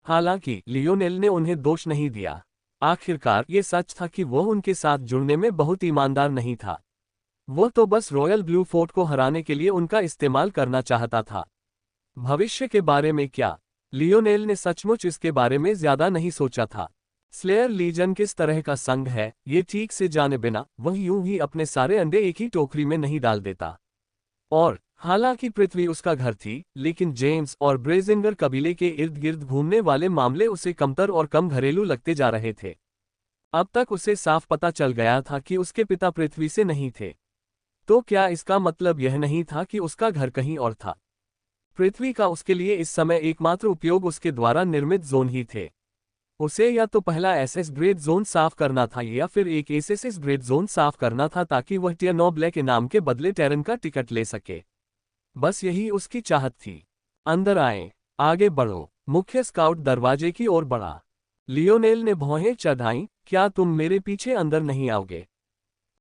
हालांकि लियोनेल ने उन्हें दोष नहीं दिया। आखिरकार ये सच था कि वह उनके साथ जुड़ने में बहुत ईमानदार नहीं था। वह तो बस रॉयल ब्लू फोर्ट को हराने के लिए उनका इस्तेमाल करना चाहता था। भविष्य के बारे में क्या? लियोनेल ने सचमुच इसके बारे में ज्यादा नहीं सोचा था। स्लेयर लीजन किस तरह का संघ है, ये ठीक से जाने बिना वह यूं ही अपने सारे अंडे एक ही टोकरी में नहीं डाल देता। और हालांकि पृथ्वी उसका घर थी, लेकिन जेम्स और ब्रेजिंगर कबीले के इर्द गिर्द घूमने वाले मामले उसे कमतर और कम घरेलू लगते जा रहे थे। अब तक उसे साफ पता चल गया था कि उसके पिता पृथ्वी से नहीं थे। तो क्या इसका मतलब यह नहीं था कि उसका घर कहीं और था? पृथ्वी का उसके लिए इस समय एकमात्र उपयोग उसके द्वारा निर्मित जोन ही थे। उसे या तो पहला एसएस ग्रेड जोन साफ करना था या फिर एक एसएस ग्रेड जोन साफ करना था, ताकि वह टियर 9 ब्लैक इनाम के बदले टेरन का टिकट ले सके। बस यही उसकी चाहत थी। अंदर आए, आगे बढ़ो। मुख्य स्काउट दरवाजे की ओर बढ़ा। लियोनेल ने भौहें चढ़ाईं, क्या तुम मेरे पीछे अंदर नहीं आओगे?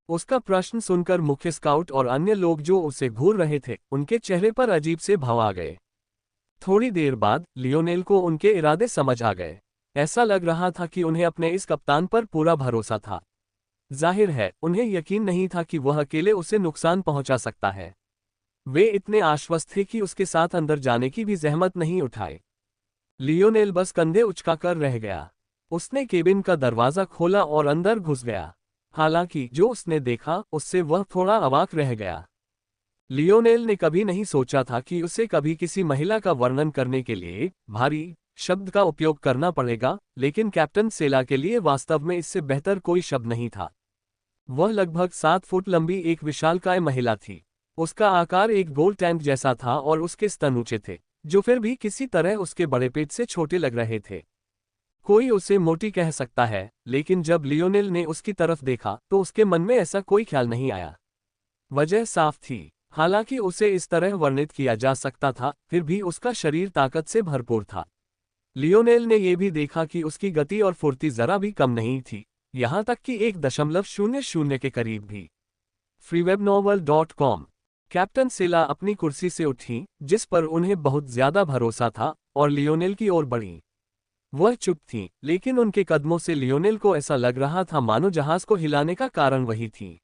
उसका प्रश्न सुनकर मुख्य स्काउट और अन्य लोग जो उसे घूर रहे थे, उनके चेहरे पर अजीब से भाव आ गए। थोड़ी देर बाद लियोनेल को उनके इरादे समझ आ गए। ऐसा लग रहा था कि उन्हें अपने इस कप्तान पर पूरा भरोसा था। जाहिर है, उन्हें यकीन नहीं था कि वह अकेले उसे नुकसान पहुंचा सकता है। वे इतने आश्वस्त थे कि उसके साथ अंदर जाने की भी जहमत नहीं उठाए। लियोनेल बस कंधे उचकाकर रह गया। उसने केबिन का दरवाजा खोला और अंदर घुस गया। हालांकि जो उसने देखा, उससे वह थोड़ा अवाक रह गया। लियोनेल ने कभी नहीं सोचा था कि उसे कभी किसी महिला का वर्णन करने के लिए भारी शब्द का उपयोग करना पड़ेगा, लेकिन कैप्टन सेला के लिए वास्तव में इससे बेहतर कोई शब्द नहीं था। वह लगभग 7 फुट लंबी एक विशालकाय महिला थी। उसका आकार एक गोल टैंक जैसा था और उसके स्तन ऊंचे थे, जो फिर भी किसी तरह उसके बड़े पेट से छोटे लग रहे थे। कोई उसे मोटी कह सकता है, लेकिन जब लियोनेल ने उसकी तरफ देखा तो उसके मन में ऐसा कोई ख्याल नहीं आया। वजह साफ थी। हालांकि उसे इस तरह वर्णित किया जा सकता था, फिर भी उसका शरीर ताकत से भरपूर था। लियोनेल ने यह भी देखा कि उसकी गति और फुर्ती जरा भी कम नहीं थी, यहां तक कि 1.00 के करीब भी। freewebnovel.com। कैप्टन सेला अपनी कुर्सी से उठी, जिस पर उन्हें बहुत ज्यादा भरोसा था, और लियोनेल की ओर बढ़ी। वह चुप थी, लेकिन उनके कदमों से लियोनेल को ऐसा लग रहा था मानो जहाज को हिलाने का कारण वही थी।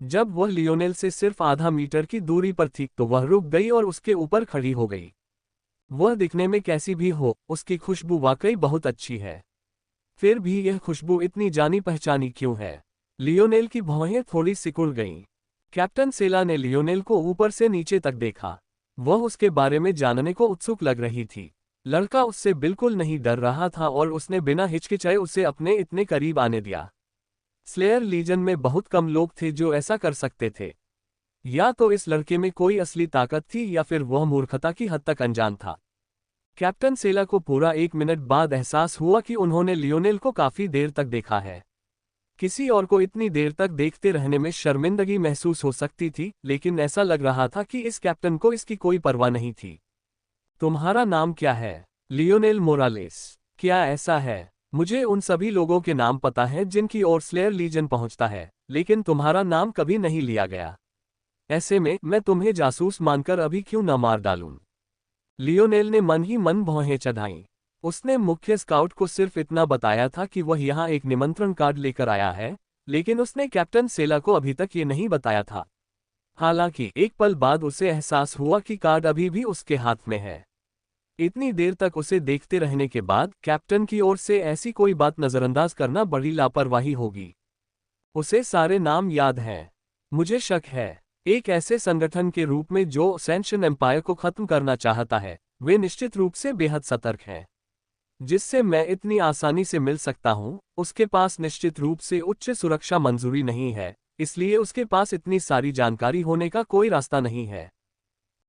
जब वह लियोनेल से सिर्फ आधा मीटर की दूरी पर थी तो वह रुक गई और उसके ऊपर खड़ी हो गई। वह दिखने में कैसी भी हो, उसकी खुशबू वाकई बहुत अच्छी है। फिर भी यह खुशबू इतनी जानी पहचानी क्यों है? लियोनेल की भौहें थोड़ी सिकुड़ गईं। कैप्टन सेला ने लियोनेल को ऊपर से नीचे तक देखा। वह उसके बारे में जानने को उत्सुक लग रही थी। लड़का उससे बिल्कुल नहीं डर रहा था और उसने बिना हिचकिचाए उसे अपने इतने करीब आने दिया। स्लेयर लीजन में बहुत कम लोग थे जो ऐसा कर सकते थे। या तो इस लड़के में कोई असली ताकत थी या फिर वह मूर्खता की हद तक अनजान था। कैप्टन सेला को पूरा 1 मिनट बाद एहसास हुआ कि उन्होंने लियोनेल को काफी देर तक देखा है। किसी और को इतनी देर तक देखते रहने में शर्मिंदगी महसूस हो सकती थी, लेकिन ऐसा लग रहा था कि इस कैप्टन को इसकी कोई परवाह नहीं थी। तुम्हारा नाम क्या है? Lionel Morales. क्या ऐसा है? मुझे उन सभी लोगों के नाम पता है जिनकी ओर स्लेयर लीजन पहुंचता है, लेकिन तुम्हारा नाम कभी नहीं लिया गया। ऐसे में मैं तुम्हें जासूस मानकर अभी क्यों न मार डालूं? लियोनेल ने मन ही मन भौहें चढ़ाईं। उसने मुख्य स्काउट को सिर्फ इतना बताया था कि वह यहाँ एक निमंत्रण कार्ड लेकर आया है, लेकिन उसने कैप्टन सेला को अभी तक ये नहीं बताया था। हालांकि एक पल बाद उसे एहसास हुआ कि कार्ड अभी भी उसके हाथ में है। इतनी देर तक उसे देखते रहने के बाद कैप्टन की ओर से ऐसी कोई बात नजरअंदाज करना बड़ी लापरवाही होगी। उसे सारे नाम याद हैं। मुझे शक है, एक ऐसे संगठन के रूप में जो सेंशन एम्पायर को खत्म करना चाहता है, वे निश्चित रूप से बेहद सतर्क हैं। जिससे मैं इतनी आसानी से मिल सकता हूं, उसके पास निश्चित रूप से उच्च सुरक्षा मंजूरी नहीं है, इसलिए उसके पास इतनी सारी जानकारी होने का कोई रास्ता नहीं है।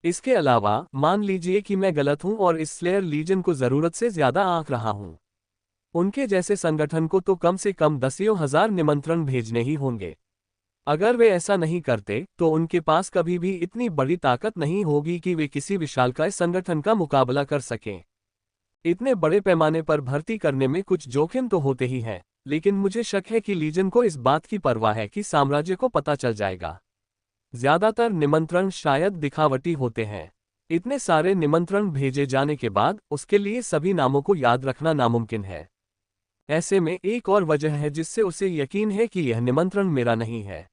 इसके अलावा मान लीजिए कि मैं गलत हूं और इस स्लेयर लीजन को जरूरत से ज्यादा आंक रहा हूं। उनके जैसे संगठन को तो कम से कम दसियों हजार निमंत्रण भेजने ही होंगे। अगर वे ऐसा नहीं करते तो उनके पास कभी भी इतनी बड़ी ताकत नहीं होगी कि वे किसी विशालकाय संगठन का मुकाबला कर सकें। इतने बड़े पैमाने पर भर्ती करने में कुछ जोखिम तो होते ही हैं, लेकिन मुझे शक है कि लीजन को इस बात की परवाह है कि साम्राज्य को पता चल जाएगा। ज्यादातर निमंत्रण शायद दिखावटी होते हैं। इतने सारे निमंत्रण भेजे जाने के बाद उसके लिए सभी नामों को याद रखना नामुमकिन है। ऐसे में एक और वजह है जिससे उसे यकीन है कि यह निमंत्रण मेरा नहीं है।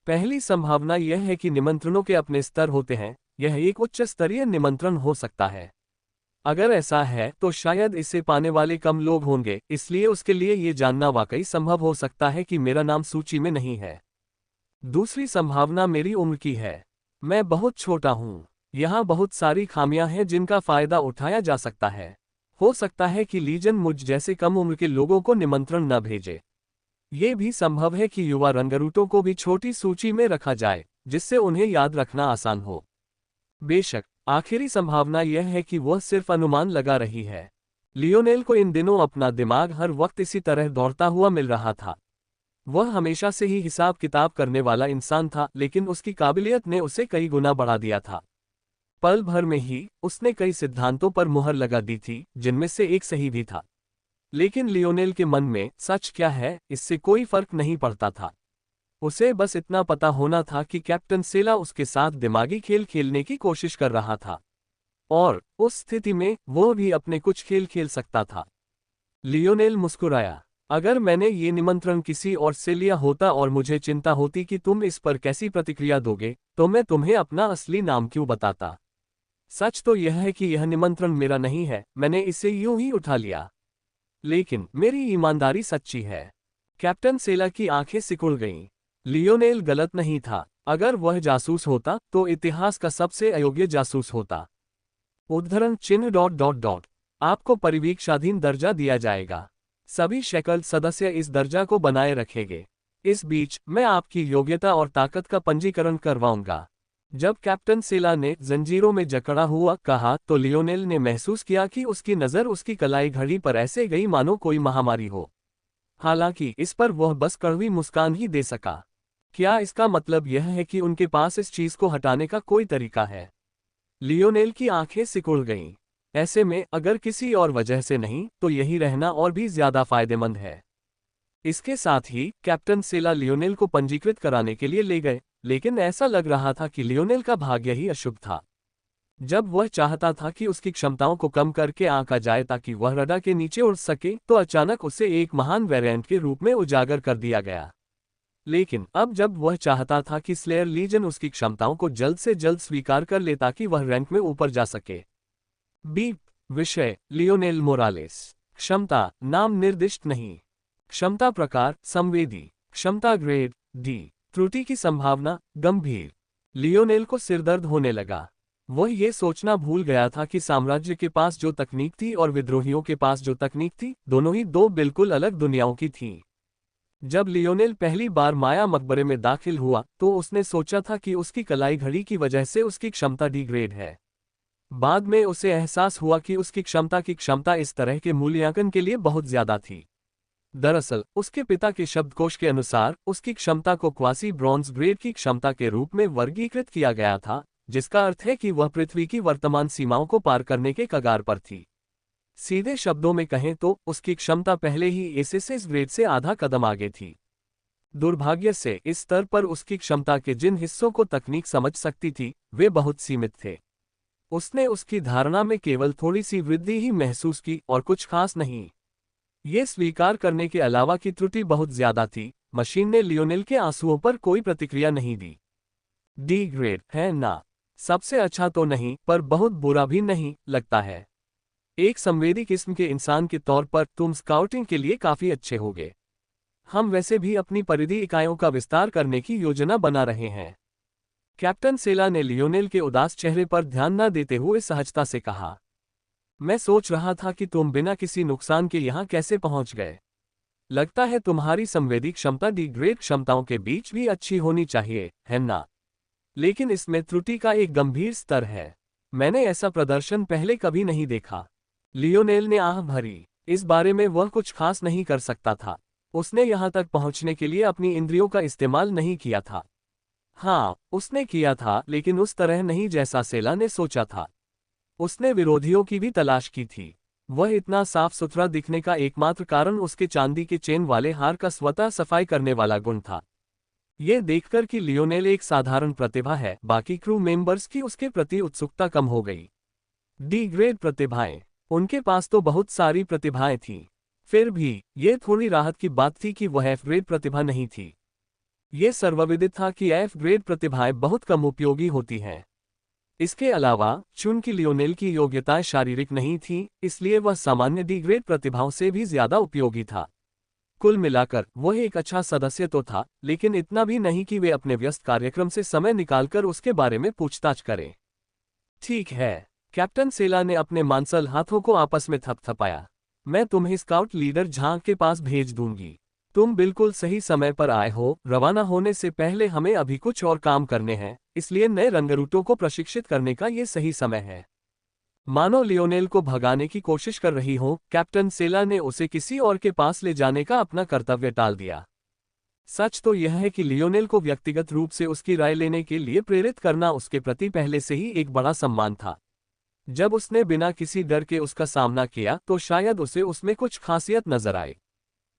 पहली संभावना यह है कि निमंत्रणों के अपने स्तर होते हैं, यह एक उच्च स्तरीय निमंत्रण हो सकता है। अगर ऐसा है तो शायद इसे पाने वाले कम लोग होंगे, इसलिए उसके लिए यह जानना वाकई संभव हो सकता है कि मेरा नाम सूची में नहीं है। दूसरी संभावना मेरी उम्र की है। मैं बहुत छोटा हूं। यहाँ बहुत सारी खामियां हैं जिनका फायदा उठाया जा सकता है। हो सकता है कि लीजन मुझ जैसे कम उम्र के लोगों को निमंत्रण न भेजे। ये भी संभव है कि युवा रंगरूटों को भी छोटी सूची में रखा जाए, जिससे उन्हें याद रखना आसान हो। बेशक आखिरी संभावना यह है कि वह सिर्फ अनुमान लगा रही है। लियोनेल को इन दिनों अपना दिमाग हर वक्त इसी तरह दौड़ता हुआ मिल रहा था। वह हमेशा से ही हिसाब किताब करने वाला इंसान था, लेकिन उसकी काबिलियत ने उसे कई गुना बढ़ा दिया था। पल भर में ही उसने कई सिद्धांतों पर मुहर लगा दी थी, जिनमें से एक सही भी था। लेकिन लियोनेल के मन में सच क्या है इससे कोई फर्क नहीं पड़ता था। उसे बस इतना पता होना था कि कैप्टन सेला उसके साथ दिमागी खेल खेलने की कोशिश कर रहा था, और उस स्थिति में वो भी अपने कुछ खेल खेल सकता था। लियोनेल मुस्कुराया। अगर मैंने ये निमंत्रण किसी और से लिया होता और मुझे चिंता होती कि तुम इस पर कैसी प्रतिक्रिया दोगे, तो मैं तुम्हें अपना असली नाम क्यों बताता। सच तो यह है कि यह निमंत्रण मेरा नहीं है, मैंने इसे यूं ही उठा लिया। लेकिन मेरी ईमानदारी सच्ची है। कैप्टन सेला की आंखें सिकुड़ गईं। लियोनेल गलत नहीं था। अगर वह जासूस होता तो इतिहास का सबसे अयोग्य जासूस होता। उद्धरण चिन्ह ... आपको परिवीक्षाधीन दर्जा दिया जाएगा। सभी शेकल सदस्य इस दर्जा को बनाए रखेंगे। इस बीच मैं आपकी योग्यता और ताकत का पंजीकरण करवाऊंगा। जब कैप्टन सेला ने जंजीरों में जकड़ा हुआ कहा तो लियोनेल ने महसूस किया कि उसकी नज़र उसकी कलाई घड़ी पर ऐसे गई मानो कोई महामारी हो। हालांकि इस पर वह बस कड़वी मुस्कान ही दे सका। क्या इसका मतलब यह है कि उनके पास इस चीज को हटाने का कोई तरीका है? लियोनेल की आंखें सिकुड़ गईं। ऐसे में अगर किसी और वजह से नहीं तो यही रहना और भी ज्यादा फायदेमंद है। इसके साथ ही कैप्टन सेला लियोनेल को पंजीकृत कराने के लिए ले गए, लेकिन ऐसा लग रहा था कि लियोनेल का भाग्य ही अशुभ था। जब वह चाहता था कि उसकी क्षमताओं को कम करके आंका जाए ताकि वह रडार के नीचे उड़ सके, तो अचानक उसे एक महान वेरिएंट के रूप में उजागर कर दिया गया। लेकिन अब जब वह चाहता था कि स्लेयर लीजन उसकी क्षमताओं को जल्द से जल्द स्वीकार कर ले ताकि वह रैंक में ऊपर जा सके। बीप विषय लियोनेल मोरालेस। क्षमता नाम निर्दिष्ट नहीं। क्षमता प्रकार संवेदी। क्षमता ग्रेड डी। त्रुटि की संभावना गंभीर। लियोनेल को सिरदर्द होने लगा। वह ये सोचना भूल गया था कि साम्राज्य के पास जो तकनीक थी और विद्रोहियों के पास जो तकनीक थी, दोनों ही दो बिल्कुल अलग दुनियाओं की थीं। जब लियोनेल पहली बार माया मकबरे में दाखिल हुआ तो उसने सोचा था कि उसकी कलाई घड़ी की वजह से उसकी क्षमता डी ग्रेड है। बाद में उसे एहसास हुआ कि उसकी क्षमता इस तरह के मूल्यांकन के लिए बहुत ज्यादा थी। दरअसल उसके पिता के शब्दकोश के अनुसार उसकी क्षमता को क्वासी ब्रॉन्ज ग्रेड की क्षमता के रूप में वर्गीकृत किया गया था, जिसका अर्थ है कि वह पृथ्वी की वर्तमान सीमाओं को पार करने के कगार पर थी। सीधे शब्दों में कहें तो उसकी क्षमता पहले ही एसएसएस ग्रेड से आधा कदम आगे थी। दुर्भाग्य से इस स्तर पर उसकी क्षमता के जिन हिस्सों को तकनीक समझ सकती थी वे बहुत सीमित थे। उसने उसकी धारणा में केवल थोड़ी सी वृद्धि ही महसूस की और कुछ खास नहीं। ये स्वीकार करने के अलावा कि त्रुटि बहुत ज्यादा थी, मशीन ने लियोनेल के आंसुओं पर कोई प्रतिक्रिया नहीं दी। डी ग्रेड है ना? सबसे अच्छा तो नहीं, पर बहुत बुरा भी नहीं लगता है। एक संवेदी किस्म के इंसान के तौर पर तुम स्काउटिंग के लिए काफी अच्छे होगे। हम वैसे भी अपनी परिधि इकाइयों का विस्तार करने की योजना बना रहे हैं। कैप्टन सेला ने लियोनेल के उदास चेहरे पर ध्यान न देते हुए सहजता से कहा। मैं सोच रहा था कि तुम बिना किसी नुकसान के यहाँ कैसे पहुंच गए। लगता है तुम्हारी संवेदी क्षमता डी ग्रेड क्षमताओं के बीच भी अच्छी होनी चाहिए, है ना? लेकिन इसमें त्रुटि का एक गंभीर स्तर है। मैंने ऐसा प्रदर्शन पहले कभी नहीं देखा। लियोनेल ने आह भरी। इस बारे में वह कुछ खास नहीं कर सकता था। उसने यहाँ तक पहुँचने के लिए अपनी इंद्रियों का इस्तेमाल नहीं किया था। हाँ, उसने किया था, लेकिन उस तरह नहीं जैसा सेला ने सोचा था। उसने विरोधियों की भी तलाश की थी। वह इतना साफ सुथरा दिखने का एकमात्र कारण उसके चांदी के चेन वाले हार का स्वतः सफाई करने वाला गुण था। ये देखकर कि लियोनेल एक साधारण प्रतिभा है, बाकी क्रू मेंबर्स की उसके प्रति उत्सुकता कम हो गई। डी ग्रेड प्रतिभाएं, उनके पास तो बहुत सारी प्रतिभाएं थीं। फिर भी ये थोड़ी राहत की बात थी कि वह एफ ग्रेड प्रतिभा नहीं थी। ये सर्वविदित था कि एफ ग्रेड प्रतिभाएं बहुत कम उपयोगी होती हैं। इसके अलावा चूंकि लियोनेल की योग्यताएं शारीरिक नहीं थीं, इसलिए वह सामान्य डी ग्रेड प्रतिभाओं से भी ज्यादा उपयोगी था। कुल मिलाकर वह एक अच्छा सदस्य तो था, लेकिन इतना भी नहीं कि वे अपने व्यस्त कार्यक्रम से समय निकालकर उसके बारे में पूछताछ करें। ठीक है, कैप्टन सेला ने अपने मांसल हाथों को आपस में थपथपाया। मैं तुम्हें स्काउट लीडर झांग के पास भेज दूंगी। तुम बिल्कुल सही समय पर आए हो। रवाना होने से पहले हमें अभी कुछ और काम करने हैं, इसलिए नए रंगरूटों को प्रशिक्षित करने का ये सही समय है। मानो लियोनेल को भगाने की कोशिश कर रही हो, कैप्टन सेला ने उसे किसी और के पास ले जाने का अपना कर्तव्य टाल दिया। सच तो यह है कि लियोनेल को व्यक्तिगत रूप से उसकी राय लेने के लिए प्रेरित करना उसके प्रति पहले से ही एक बड़ा सम्मान था। जब उसने बिना किसी डर के उसका सामना किया तो शायद उसे उसमें कुछ खासियत नजर आए।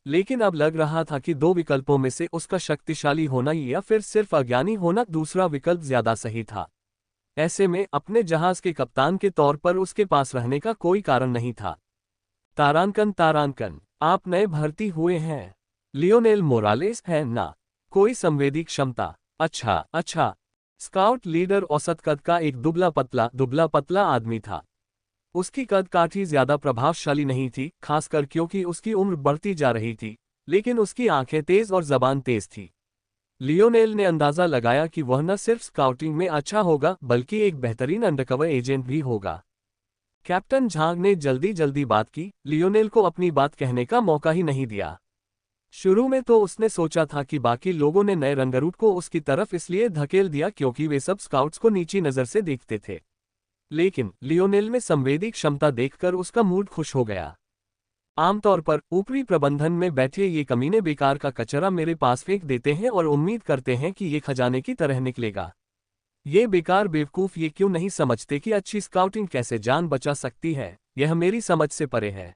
लेकिन अब लग रहा था कि दो विकल्पों में से उसका शक्तिशाली होना या फिर सिर्फ अज्ञानी होना दूसरा विकल्प ज्यादा सही था। ऐसे में अपने जहाज के कप्तान के तौर पर उसके पास रहने का कोई कारण नहीं था। तारांकन, आप नए भर्ती हुए हैं। लियोनेल मोरालेस है ना? कोई संवेदी क्षमता? अच्छा। स्काउट लीडर औसत कद का एक दुबला पतला आदमी था। उसकी कद काठी ज्यादा प्रभावशाली नहीं थी, खासकर क्योंकि उसकी उम्र बढ़ती जा रही थी, लेकिन उसकी आंखें तेज और जबान तेज थी। लियोनेल ने अंदाजा लगाया कि वह न सिर्फ स्काउटिंग में अच्छा होगा, बल्कि एक बेहतरीन अंडरकवर एजेंट भी होगा। कैप्टन झांग ने जल्दी बात की, लियोनेल को अपनी बात कहने का मौका ही नहीं दिया। शुरू में तो उसने सोचा था कि बाकी लोगों ने नए रंगरूट को उसकी तरफ इसलिए धकेल दिया क्योंकि वे सब स्काउट्स को नीची नजर से देखते थे। लेकिन लियोनेल में संवेदी क्षमता देखकर उसका मूड खुश हो गया। आमतौर पर ऊपरी प्रबंधन में बैठे ये कमीने बेकार का कचरा मेरे पास फेंक देते हैं और उम्मीद करते हैं कि ये खजाने की तरह निकलेगा। ये बेकार बेवकूफ ये क्यों नहीं समझते कि अच्छी स्काउटिंग कैसे जान बचा सकती है? यह मेरी समझ से परे है।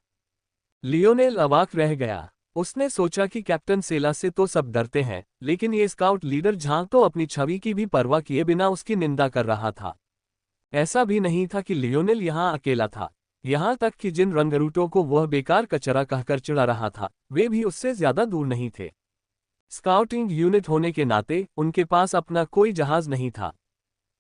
लियोनेल अवाक रह गया। उसने सोचा कि कैप्टन सेला से तो सब डरते हैं, लेकिन ये स्काउट लीडर झांग तो अपनी छवि की भी परवाह किए बिना उसकी निंदा कर रहा था। ऐसा भी नहीं था कि लियोनेल यहाँ अकेला था। यहाँ तक कि जिन रंगरूटों को वह बेकार कचरा कहकर चिढ़ा रहा था, वे भी उससे ज्यादा दूर नहीं थे। स्काउटिंग यूनिट होने के नाते उनके पास अपना कोई जहाज नहीं था,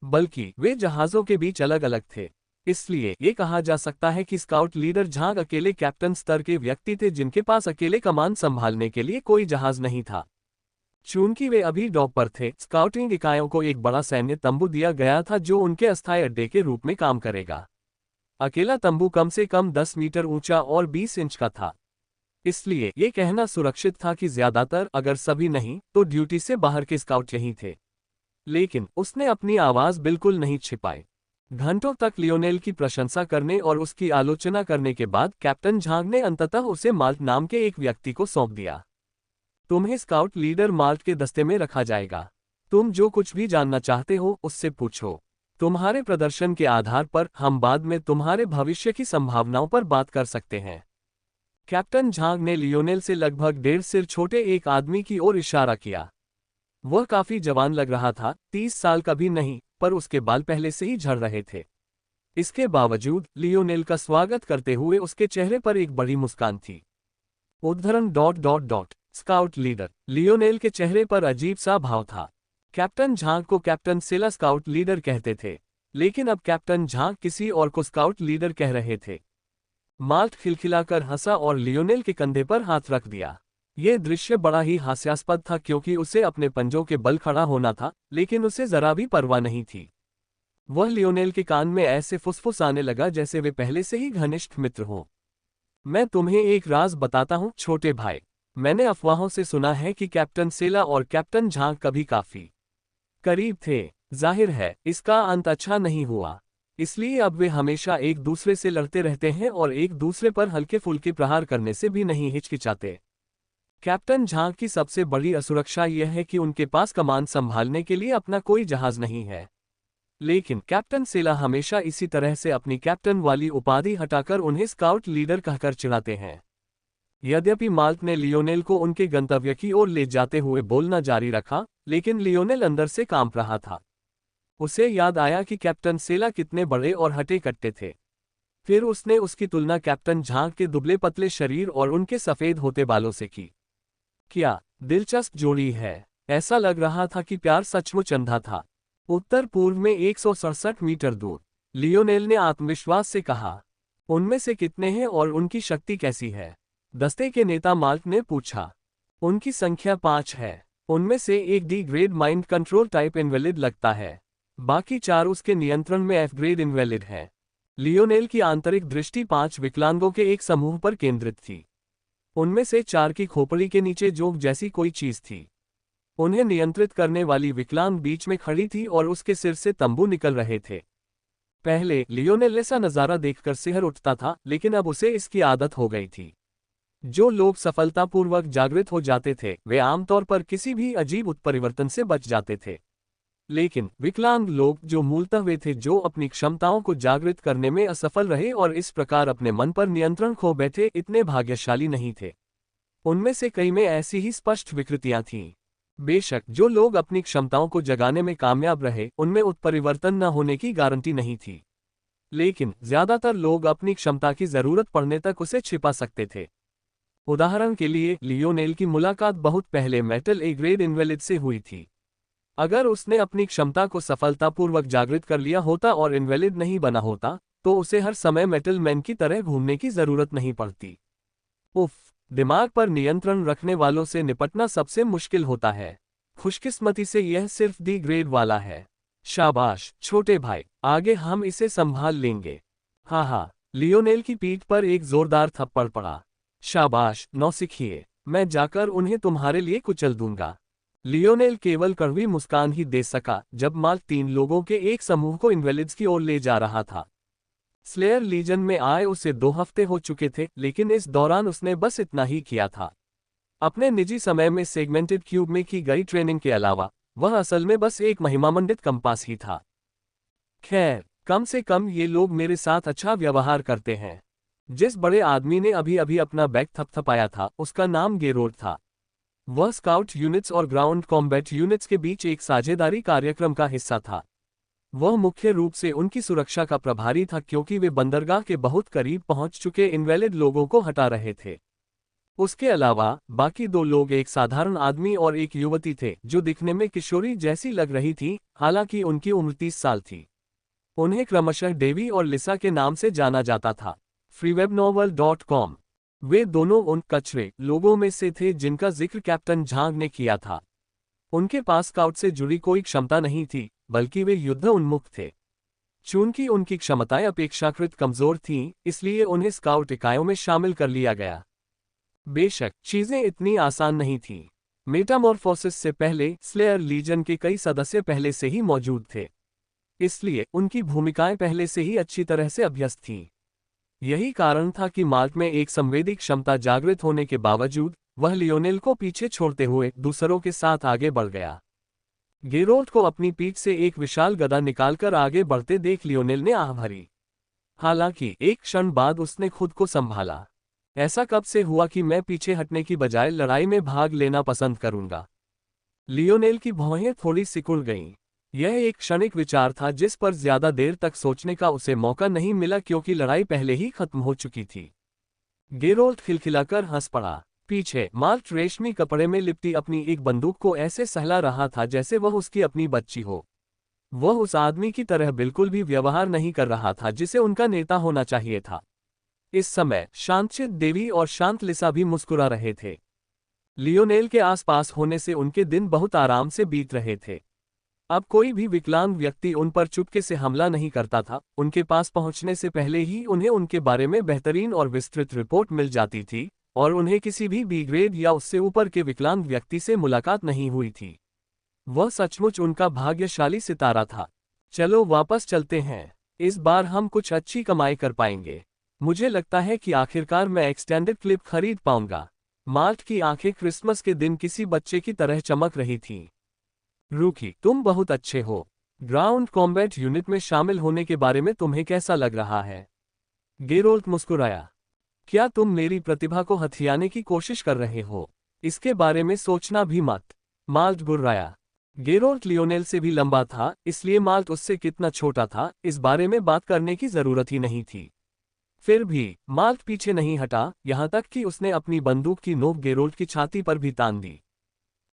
बल्कि वे जहाजों के बीच अलग अलग थे। इसलिए ये कहा जा सकता है कि स्काउट लीडर झांग अकेले कैप्टन स्तर के व्यक्ति थे जिनके पास अकेले कमान संभालने के लिए कोई जहाज नहीं था। चूंकि वे अभी डॉक पर थे, स्काउटिंग इकाइयों को एक बड़ा सैन्य तंबू दिया गया था जो उनके अस्थायी अड्डे के रूप में काम करेगा। अकेला तंबू कम से कम 10 मीटर ऊंचा और 20 इंच का था। इसलिए ये कहना सुरक्षित था कि ज्यादातर, अगर सभी नहीं, तो ड्यूटी से बाहर के स्काउट यहीं थे। लेकिन उसने अपनी आवाज बिल्कुल नहीं छिपाई। घंटों तक लियोनेल की प्रशंसा करने और उसकी आलोचना करने के बाद कैप्टन झांग ने अंततः उसे माल्ट नाम के एक व्यक्ति को सौंप दिया। तुम्हें स्काउट लीडर माल्ट के दस्ते में रखा जाएगा। तुम जो कुछ भी जानना चाहते हो उससे पूछो। तुम्हारे प्रदर्शन के आधार पर हम बाद में तुम्हारे भविष्य की संभावनाओं पर बात कर सकते हैं। कैप्टन झांग ने लियोनेल से लगभग 1.5 सिर छोटे एक आदमी की ओर इशारा किया। वह काफी जवान लग रहा था, 30 साल का भी नहीं, पर उसके बाल पहले से ही झड़ रहे थे। इसके बावजूद लियोनेल का स्वागत करते हुए उसके चेहरे पर एक बड़ी मुस्कान थी। उद्धरण ... स्काउट लीडर। लियोनेल के चेहरे पर अजीब सा भाव था। कैप्टन झांग को कैप्टन सेला स्काउट लीडर कहते थे, लेकिन अब कैप्टन झांग किसी और को स्काउट लीडर कह रहे थे। माल्ट खिलखिलाकर हंसा और लियोनेल के कंधे पर हाथ रख दिया। यह दृश्य बड़ा ही हास्यास्पद था क्योंकि उसे अपने पंजों के बल खड़ा होना था, लेकिन उसे जरा भी परवाह नहीं थी। वह लियोनेल के कान में ऐसे फुसफुसाने लगा जैसे वे पहले से ही घनिष्ठ मित्र हों। मैं तुम्हें एक राज बताता हूं छोटे भाई। मैंने अफवाहों से सुना है कि कैप्टन सेला और कैप्टन झांग कभी काफी करीब थे। जाहिर है इसका अंत अच्छा नहीं हुआ। इसलिए अब वे हमेशा एक दूसरे से लड़ते रहते हैं और एक दूसरे पर हल्के फुल्के प्रहार करने से भी नहीं हिचकिचाते। कैप्टन झांग की सबसे बड़ी असुरक्षा यह है कि उनके पास कमान संभालने के लिए अपना कोई जहाज नहीं है। लेकिन कैप्टन सेला हमेशा इसी तरह से अपनी कैप्टन वाली उपाधि हटाकर उन्हें स्काउट लीडर कहकर चिढ़ाते हैं। यद्यपि माल्ट ने लियोनेल को उनके गंतव्य की ओर ले जाते हुए बोलना जारी रखा, लेकिन लियोनेल अंदर से कांप रहा था। उसे याद आया कि कैप्टन सेला कितने बड़े और हटे कट्टे थे। फिर उसने उसकी तुलना कैप्टन झांग के दुबले पतले शरीर और उनके सफेद होते बालों से की। क्या दिलचस्प जोड़ी है। ऐसा लग रहा था कि प्यार सचमुच अंधा था। उत्तर पूर्व में 167 मीटर दूर लियोनेल ने आत्मविश्वास से कहा। उनमें से कितने हैं और उनकी शक्ति कैसी है? दस्ते के नेता माल्ट ने पूछा। उनकी संख्या 5 है। उनमें से एक D grade mind control type invalid लगता है। बाकी 4 उसके नियंत्रण में एफ ग्रेड इनवैलिड है। लियोनेल की आंतरिक दृष्टि 5 विकलांगों के एक समूह पर केंद्रित थी। उनमें से 4 की खोपड़ी के नीचे जोक जैसी कोई चीज थी। उन्हें नियंत्रित करने वाली विकलांग बीच में खड़ी थी और उसके सिर से तंबू निकल रहे थे। पहले लियोनेल ऐसा नजारा देखकर सिहर उठता था, लेकिन अब उसे इसकी आदत हो गई थी। जो लोग सफलतापूर्वक जागृत हो जाते थे वे आमतौर पर किसी भी अजीब उत्परिवर्तन से बच जाते थे। लेकिन विकलांग लोग, जो मूलतः वे थे जो अपनी क्षमताओं को जागृत करने में असफल रहे और इस प्रकार अपने मन पर नियंत्रण खो बैठे, इतने भाग्यशाली नहीं थे। उनमें से कई में ऐसी ही स्पष्ट विकृतियां थीं। बेशक जो लोग अपनी क्षमताओं को जगाने में कामयाब रहे, उनमें उत्परिवर्तन न होने की गारंटी नहीं थी। लेकिन ज्यादातर लोग अपनी क्षमता की जरूरत पड़ने तक उसे छिपा सकते थे। उदाहरण के लिए लियोनेल की मुलाकात बहुत पहले मेटल ए ग्रेड इनवैलिड से हुई थी। अगर उसने अपनी क्षमता को सफलतापूर्वक जागृत कर लिया होता और इनवैलिड नहीं बना होता, तो उसे हर समय मेटल मैन की तरह घूमने की जरूरत नहीं पड़ती। उफ, दिमाग पर नियंत्रण रखने वालों से निपटना सबसे मुश्किल होता है। खुशकिस्मती से यह सिर्फ डी ग्रेड वाला है। शाबाश छोटे भाई, आगे हम इसे संभाल लेंगे। हाँ, लियोनेल की पीठ पर एक जोरदार थप्पड़ पड़ा। शाबाश, नौसिखिए, मैं जाकर उन्हें तुम्हारे लिए कुचल दूंगा। लियोनेल केवल कड़वी मुस्कान ही दे सका जब माल्ट 3 लोगों के एक समूह को इनवैलिड्स की ओर ले जा रहा था। स्लेयर लीजन में आए उसे 2 हफ्ते हो चुके थे, लेकिन इस दौरान उसने बस इतना ही किया था। अपने निजी समय में सेगमेंटेड क्यूब में की गई ट्रेनिंग के अलावा वह असल में बस एक महिमामंडित कंपास ही था। खैर, कम से कम ये लोग मेरे साथ अच्छा व्यवहार करते हैं। जिस बड़े आदमी ने अभी अभी अपना बैग थपथपाया था उसका नाम गेरोड था। वह स्काउट यूनिट्स और ग्राउंड कॉम्बैट यूनिट्स के बीच एक साझेदारी कार्यक्रम का हिस्सा था। वह मुख्य रूप से उनकी सुरक्षा का प्रभारी था, क्योंकि वे बंदरगाह के बहुत करीब पहुंच चुके इनवैलिड लोगों को हटा रहे थे। उसके अलावा बाकी 2 लोग एक साधारण आदमी और एक युवती थे जो दिखने में किशोरी जैसी लग रही थी, हालांकि उनकी उम्र 30 साल थी। उन्हें क्रमशः डेवी और लिसा के नाम से जाना जाता था। freewebnovel.com। वे दोनों उन कचरे लोगों में से थे जिनका जिक्र कैप्टन झांग ने किया था। उनके पास स्काउट से जुड़ी कोई क्षमता नहीं थी, बल्कि वे युद्ध उन्मुख थे। चूंकि उनकी क्षमताएं अपेक्षाकृत कमजोर थीं, इसलिए उन्हें स्काउट इकाइयों में शामिल कर लिया गया। बेशक चीजें इतनी आसान नहीं थीं। मेटामॉर्फोसिस से पहले स्लेयर लीजन के कई सदस्य पहले से ही मौजूद थे, इसलिए उनकी भूमिकाएं पहले से ही अच्छी तरह से अभ्यस्त थीं। यही कारण था कि माल्ट में एक संवेदी क्षमता जागृत होने के बावजूद वह लियोनेल को पीछे छोड़ते हुए दूसरों के साथ आगे बढ़ गया। गेरोल्ड को अपनी पीठ से एक विशाल गदा निकालकर आगे बढ़ते देख लियोनेल ने आह भरी। हालांकि एक क्षण बाद उसने खुद को संभाला। ऐसा कब से हुआ कि मैं पीछे हटने की बजाय लड़ाई में भाग लेना पसंद करूंगा। लियोनेल की भौहें थोड़ी सिकुड़ गईं। यह एक क्षणिक विचार था जिस पर ज्यादा देर तक सोचने का उसे मौका नहीं मिला, क्योंकि लड़ाई पहले ही खत्म हो चुकी थी। गेरोल्ड खिलखिलाकर हंस पड़ा। पीछे माल्ट रेशमी कपड़े में लिपटी अपनी एक बंदूक को ऐसे सहला रहा था जैसे वह उसकी अपनी बच्ची हो। वह उस आदमी की तरह बिल्कुल भी व्यवहार नहीं कर रहा था जिसे उनका नेता होना चाहिए था। इस समय शांतचित देवी और शांत लिसा भी मुस्कुरा रहे थे। लियोनेल के आसपास होने से उनके दिन बहुत आराम से बीत रहे थे। अब कोई भी विकलांग व्यक्ति उन पर चुपके से हमला नहीं करता था। उनके पास पहुंचने से पहले ही उन्हें उनके बारे में बेहतरीन और विस्तृत रिपोर्ट मिल जाती थी, और उन्हें किसी भी बी ग्रेड या उससे ऊपर के विकलांग व्यक्ति से मुलाकात नहीं हुई थी। वह सचमुच उनका भाग्यशाली सितारा था। चलो वापस चलते हैं। इस बार हम कुछ अच्छी कमाई कर पाएंगे। मुझे लगता है कि आखिरकार मैं एक्सटेंडेड क्लिप खरीद पाऊंगा। मार्ट की आंखें क्रिसमस के दिन किसी बच्चे की तरह चमक रही थीं। रूकी, तुम बहुत अच्छे हो। ग्राउंड कॉम्बैट यूनिट में शामिल होने के बारे में तुम्हें कैसा लग रहा है? गेरोल्ट मुस्कुराया। क्या तुम मेरी प्रतिभा को हथियाने की कोशिश कर रहे हो? इसके बारे में सोचना भी मत। माल्ट गुर्राया। गेरोल्ट लियोनेल से भी लंबा था, इसलिए माल्ट उससे कितना छोटा था इस बारे में बात करने की जरूरत ही नहीं थी। फिर भी माल्ट पीछे नहीं हटा, यहां तक कि उसने अपनी बंदूक की नोक गेरोल्ट की छाती पर भी तान दी।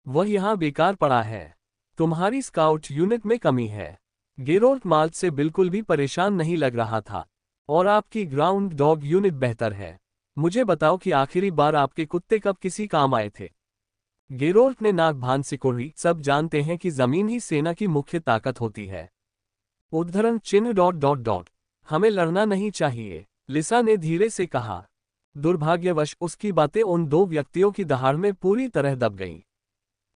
वह यहां बेकार पड़ा है। तुम्हारी स्काउट यूनिट में कमी है। गेरोल्ट माल्ट से बिल्कुल भी परेशान नहीं लग रहा था। और आपकी ग्राउंड डॉग यूनिट बेहतर है। मुझे बताओ कि आखिरी बार आपके कुत्ते कब किसी काम आए थे? गेरोल्ट ने नाक भान सिकोड़ी। सब जानते हैं कि जमीन ही सेना की मुख्य ताकत होती है। उद्धरण चिन्ह डॉट डॉट डॉट। हमें लड़ना नहीं चाहिए, लिसा ने धीरे से कहा। दुर्भाग्यवश उसकी बातें उन दो व्यक्तियों की दहाड़ में पूरी तरह दब गईं।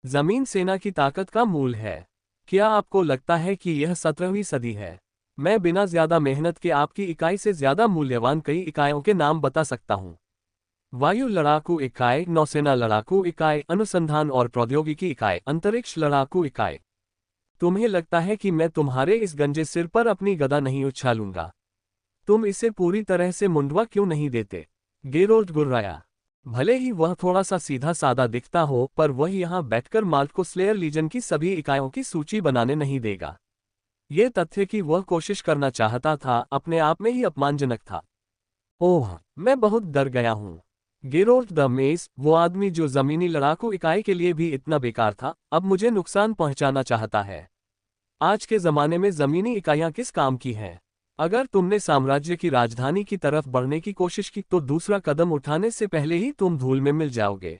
जमीन सेना की ताकत का मूल है। क्या आपको लगता है कि यह 17वीं सदी है? मैं बिना ज्यादा मेहनत के आपकी इकाई से ज्यादा मूल्यवान कई इकाइयों के नाम बता सकता हूं। वायु लड़ाकू इकाई, नौसेना लड़ाकू इकाई, अनुसंधान और प्रौद्योगिकी इकाई, अंतरिक्ष लड़ाकू इकाई। तुम्हें लगता है कि मैं तुम्हारे इस गंजे सिर पर अपनी गदा नहीं उछालूंगा? तुम इसे पूरी तरह से मुंडवा क्यों नहीं देते? गेरोल्ट गुर्राया। भले ही वह थोड़ा सा सीधा सादा दिखता हो, पर वह यहां बैठकर माल्ट को स्लेयर लीजन की सभी इकाइयों की सूची बनाने नहीं देगा। यह तथ्य कि वह कोशिश करना चाहता था अपने आप में ही अपमानजनक था। ओह, मैं बहुत डर गया हूं। गेरोल्ट द मेस, वो आदमी जो जमीनी लड़ाकू इकाई के लिए भी इतना बेकार था, अब मुझे नुकसान पहुंचाना चाहता है। आज के जमाने में जमीनी इकाइयां किस काम की हैं? अगर तुमने साम्राज्य की राजधानी की तरफ बढ़ने की कोशिश की तो दूसरा कदम उठाने से पहले ही तुम धूल में मिल जाओगे।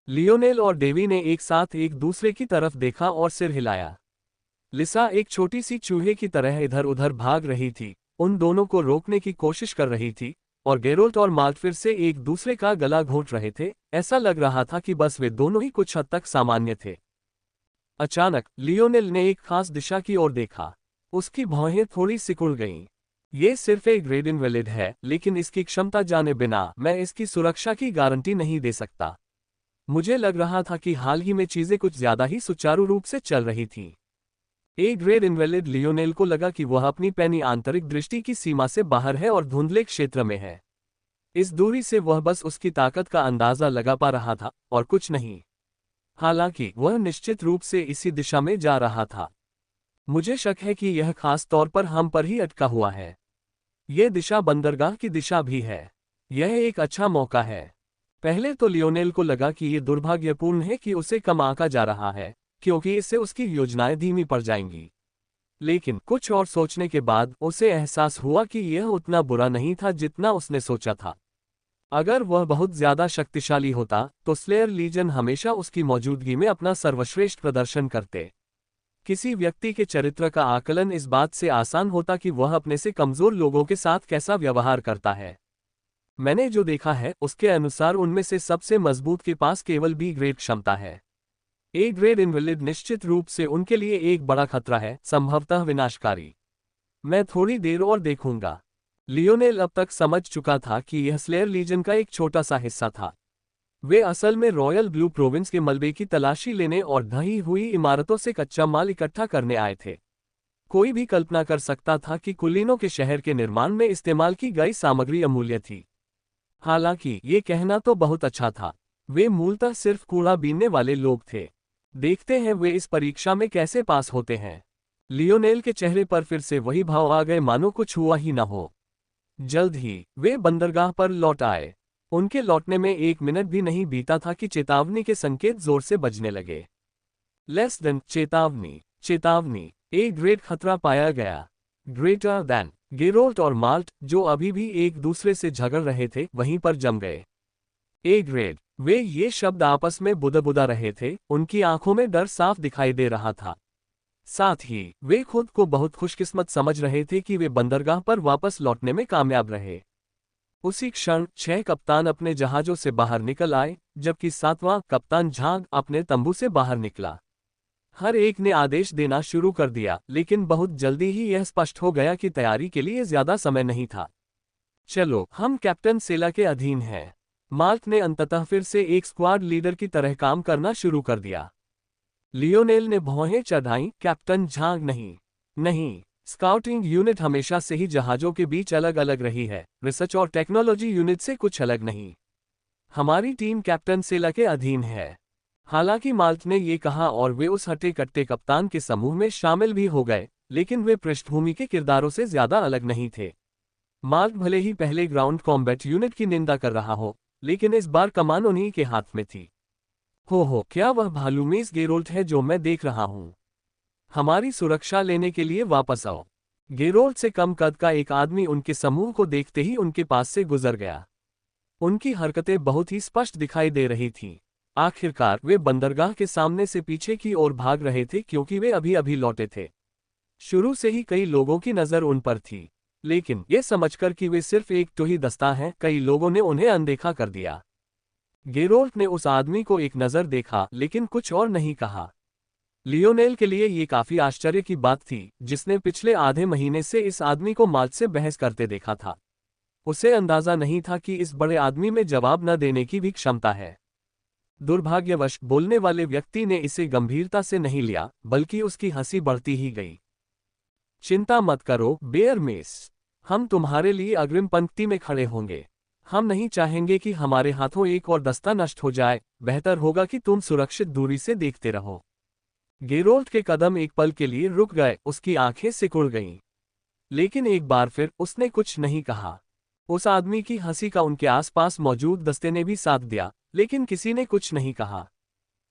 लियोनेल और डेवी ने एक साथ एक दूसरे की तरफ देखा और सिर हिलाया। लिसा एक छोटी सी चूहे की तरह इधर उधर भाग रही थी, उन दोनों को रोकने की कोशिश कर रही थी, और गेरोल्ट और माल्ट फिर से एक दूसरे का गला घोंट रहे थे। ऐसा लग रहा था कि बस वे दोनों ही कुछ हद तक सामान्य थे। अचानक लियोनेल ने एक खास दिशा की ओर देखा। उसकी भौहें थोड़ी सिकुड़ गईं। ये सिर्फ एक ग्रेड इनवैलिड है, लेकिन इसकी क्षमता जाने बिना मैं इसकी सुरक्षा की गारंटी नहीं दे सकता। मुझे लग रहा था कि हाल ही में चीजें कुछ ज्यादा ही सुचारू रूप से चल रही थीं। ए ग्रेड इनवैलिड लियोनेल को लगा कि वह अपनी पैनी आंतरिक दृष्टि की सीमा से बाहर है और धुंधले क्षेत्र में है। इस दूरी से वह बस उसकी ताकत का अंदाजा लगा पा रहा था और कुछ नहीं। हालांकि वह निश्चित रूप से इसी दिशा में जा रहा था। मुझे शक है कि यह खास तौर पर हम पर ही अटका हुआ है। यह दिशा बंदरगाह की दिशा भी है। यह एक अच्छा मौका है। पहले तो लियोनेल को लगा कि यह दुर्भाग्यपूर्ण है कि उसे कम आंका जा रहा है, क्योंकि इससे उसकी योजनाएं धीमी पड़ जाएंगी। लेकिन कुछ और सोचने के बाद उसे एहसास हुआ कि यह उतना बुरा नहीं था जितना उसने सोचा था। अगर वह बहुत ज्यादा शक्तिशाली होता तो स्लेयर लीजन हमेशा उसकी मौजूदगी में अपना सर्वश्रेष्ठ प्रदर्शन करते। किसी व्यक्ति के चरित्र का आकलन इस बात से आसान होता कि वह अपने से कमजोर लोगों के साथ कैसा व्यवहार करता है। मैंने जो देखा है उसके अनुसार उनमें से सबसे मजबूत के पास केवल बी ग्रेड क्षमता है। ए ग्रेड इनवैलिड निश्चित रूप से उनके लिए एक बड़ा खतरा है, संभवतः विनाशकारी। मैं थोड़ी देर और देखूंगा। लियोनेल अब तक समझ चुका था कि यह स्लेयर लीजन का एक छोटा सा हिस्सा था। वे असल में रॉयल ब्लू प्रोविंस के मलबे की तलाशी लेने और ढही हुई इमारतों से कच्चा माल इकट्ठा करने आए थे। कोई भी कल्पना कर सकता था कि कुलीनों के शहर के निर्माण में इस्तेमाल की गई सामग्री अमूल्य थी। हालांकि ये कहना तो बहुत अच्छा था। वे मूलतः सिर्फ कूड़ा बीनने वाले लोग थे। देखते हैं वे इस परीक्षा में कैसे पास होते हैं। लियोनेल के चेहरे पर फिर से वही भाव आ गए मानो कुछ हुआ ही न हो। जल्द ही वे बंदरगाह पर लौट आए। उनके लौटने में 1 मिनट भी नहीं बीता था कि चेतावनी के संकेत जोर से बजने लगे। लेस देन चेतावनी, चेतावनी, ए ग्रेड खतरा पाया गया। Greater than. गेरोल्ट और माल्ट, जो अभी भी एक दूसरे से झगड़ रहे थे, वहीं पर जम गए। A grade. वे ये शब्द आपस में बुदबुदा रहे थे, उनकी आंखों में डर साफ दिखाई दे रहा था। साथ ही वे खुद को बहुत खुशकिस्मत समझ रहे थे कि वे बंदरगाह पर वापस लौटने में कामयाब रहे। उसी क्षण 6 कप्तान अपने जहाजों से बाहर निकल आए, जबकि 7वां कप्तान झांग अपने तंबू से बाहर निकला। हर एक ने आदेश देना शुरू कर दिया, लेकिन बहुत जल्दी ही यह स्पष्ट हो गया कि तैयारी के लिए ज्यादा समय नहीं था। चलो, हम कैप्टन सेला के अधीन हैं। मार्क ने अंततः फिर से एक स्क्वाड लीडर की तरह काम करना शुरू कर दिया। लियोनेल ने भौहें चढ़ाईं, कैप्टन झांग नहीं। नहीं, स्काउटिंग यूनिट हमेशा से ही जहाजों के बीच अलग अलग रही है, रिसर्च और टेक्नोलॉजी यूनिट से कुछ अलग नहीं। हमारी टीम कैप्टन सेला के अधीन है। हालांकि माल्ट ने ये कहा और वे उस हट्टे कट्टे कप्तान के समूह में शामिल भी हो गए, लेकिन वे पृष्ठभूमि के किरदारों से ज्यादा अलग नहीं थे। माल्ट भले ही पहले ग्राउंड कॉम्बैट यूनिट की निंदा कर रहा हो, लेकिन इस बार कमान उन्हीं के हाथ में थी। हो, क्या वह भालूमेस गेरोल्ट है जो मैं देख रहा हूं? हमारी सुरक्षा लेने के लिए वापस आओ। गेरोल्ट से कम कद का एक आदमी उनके समूह को देखते ही उनके पास से गुजर गया। उनकी हरकतें बहुत ही स्पष्ट दिखाई दे रही थीं। आखिरकार वे बंदरगाह के सामने से पीछे की ओर भाग रहे थे क्योंकि वे अभी अभी लौटे थे। शुरू से ही कई लोगों की नजर उन पर थी, लेकिन ये समझकर कि वे सिर्फ एक टोही दस्ता हैं, कई लोगों ने उन्हें अनदेखा कर दिया। गेरोल्ट ने उस आदमी को एक नजर देखा, लेकिन कुछ और नहीं कहा। लियोनेल के लिए ये काफी आश्चर्य की बात थी, जिसने पिछले आधे महीने से इस आदमी को माल्ट से बहस करते देखा था। उसे अंदाजा नहीं था कि इस बड़े आदमी में जवाब न देने की भी क्षमता है। दुर्भाग्यवश बोलने वाले व्यक्ति ने इसे गंभीरता से नहीं लिया, बल्कि उसकी हंसी बढ़ती ही गई। चिंता मत करो बेयर मेस, हम तुम्हारे लिए अग्रिम पंक्ति में खड़े होंगे। हम नहीं चाहेंगे कि हमारे हाथों एक और दस्ता नष्ट हो जाए, बेहतर होगा कि तुम सुरक्षित दूरी से देखते रहो। गेरोल्ट के कदम एक पल के लिए रुक गए, उसकी आंखें सिकुड़ गईं। लेकिन एक बार फिर उसने कुछ नहीं कहा। उस आदमी की हंसी का उनके आसपास मौजूद दस्ते ने भी साथ दिया, लेकिन किसी ने कुछ नहीं कहा।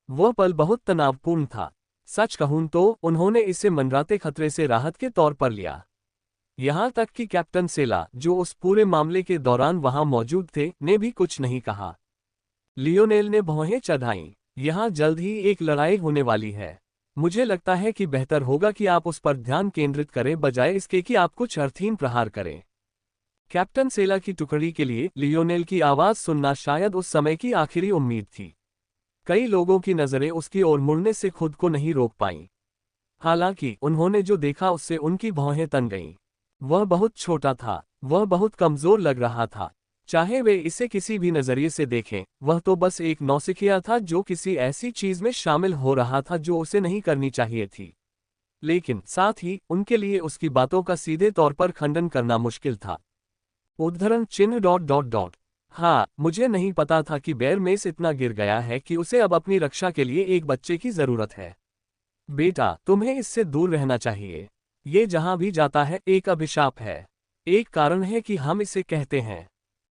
वह पल बहुत तनावपूर्ण था। सच कहूं तो उन्होंने इसे मंडराते खतरे से राहत के तौर पर लिया। यहां तक कि कैप्टन सेला, जो उस पूरे मामले के दौरान वहां मौजूद थे, ने भी कुछ नहीं कहा। लियोनेल ने भौहें चढ़ाईं। यहां जल्द ही एक लड़ाई होने वाली है। मुझे लगता है कि बेहतर होगा कि आप उस पर ध्यान केंद्रित करें बजाय इसके कि आप कुछ अर्थहीन प्रहार करें। कैप्टन सेला की टुकड़ी के लिए लियोनेल की आवाज सुनना शायद उस समय की आखिरी उम्मीद थी। कई लोगों की नजरें उसकी ओर मुड़ने से खुद को नहीं रोक पाईं। हालांकि उन्होंने जो देखा उससे उनकी भौहें तन गईं। वह बहुत छोटा था, वह बहुत कमजोर लग रहा था। चाहे वे इसे किसी भी नजरिए से देखें, वह तो बस एक नौसिखिया था जो किसी ऐसी चीज में शामिल हो रहा था जो उसे नहीं करनी चाहिए थी। लेकिन साथ ही उनके लिए उसकी बातों का सीधे तौर पर खंडन करना मुश्किल था। उद्धरण चिन्ह ... हाँ, मुझे नहीं पता था कि बेयर मेस इतना गिर गया है कि उसे अब अपनी रक्षा के लिए एक बच्चे की जरूरत है। बेटा, तुम्हें इससे दूर रहना चाहिए। ये जहां भी जाता है एक अभिशाप है। एक कारण है कि हम इसे कहते हैं।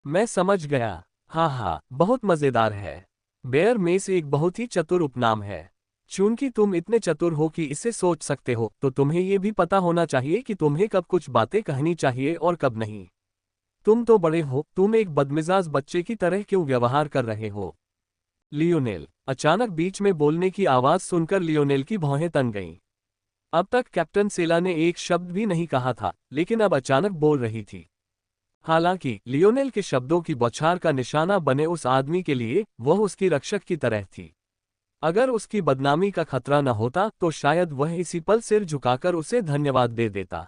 मैं समझ गया। हाँ, बहुत मजेदार है। बेयर मेस एक बहुत ही चतुर उपनाम है। चूंकि तुम इतने चतुर हो कि इसे सोच सकते हो, तो तुम्हें यह भी पता होना चाहिए कि तुम्हें कब कुछ बातें कहनी चाहिए और कब नहीं। तुम तो बड़े हो, तुम एक बदमिजाज बच्चे की तरह क्यों व्यवहार कर रहे हो? लियोनेल। अचानक बीच में बोलने की आवाज सुनकर लियोनेल की भौहें तन गईं। अब तक कैप्टन सेला ने एक शब्द भी नहीं कहा था, लेकिन अब अचानक बोल रही थी। हालांकि लियोनेल के शब्दों की बौछार का निशाना बने उस आदमी के लिए वह उसकी रक्षक की तरह थी। अगर उसकी बदनामी का खतरा न होता तो शायद वह इसी पल सिर झुकाकर उसे धन्यवाद दे देता।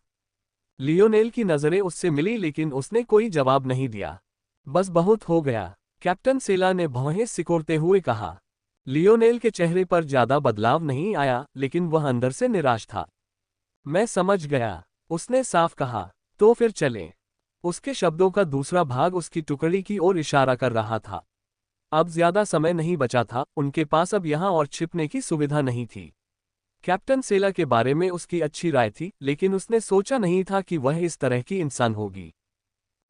लियोनेल की नजरें उससे मिली, लेकिन उसने कोई जवाब नहीं दिया। बस बहुत हो गया, कैप्टन सेला ने भौहें सिकोड़ते हुए कहा। लियोनेल के चेहरे पर ज्यादा बदलाव नहीं आया, लेकिन वह अंदर से निराश था। मैं समझ गया, उसने साफ कहा। तो फिर चलें। उसके शब्दों का दूसरा भाग उसकी टुकड़ी की ओर इशारा कर रहा था। अब ज्यादा समय नहीं बचा था, उनके पास अब यहां और छिपने की सुविधा नहीं थी। कैप्टन सेला के बारे में उसकी अच्छी राय थी, लेकिन उसने सोचा नहीं था कि वह इस तरह की इंसान होगी।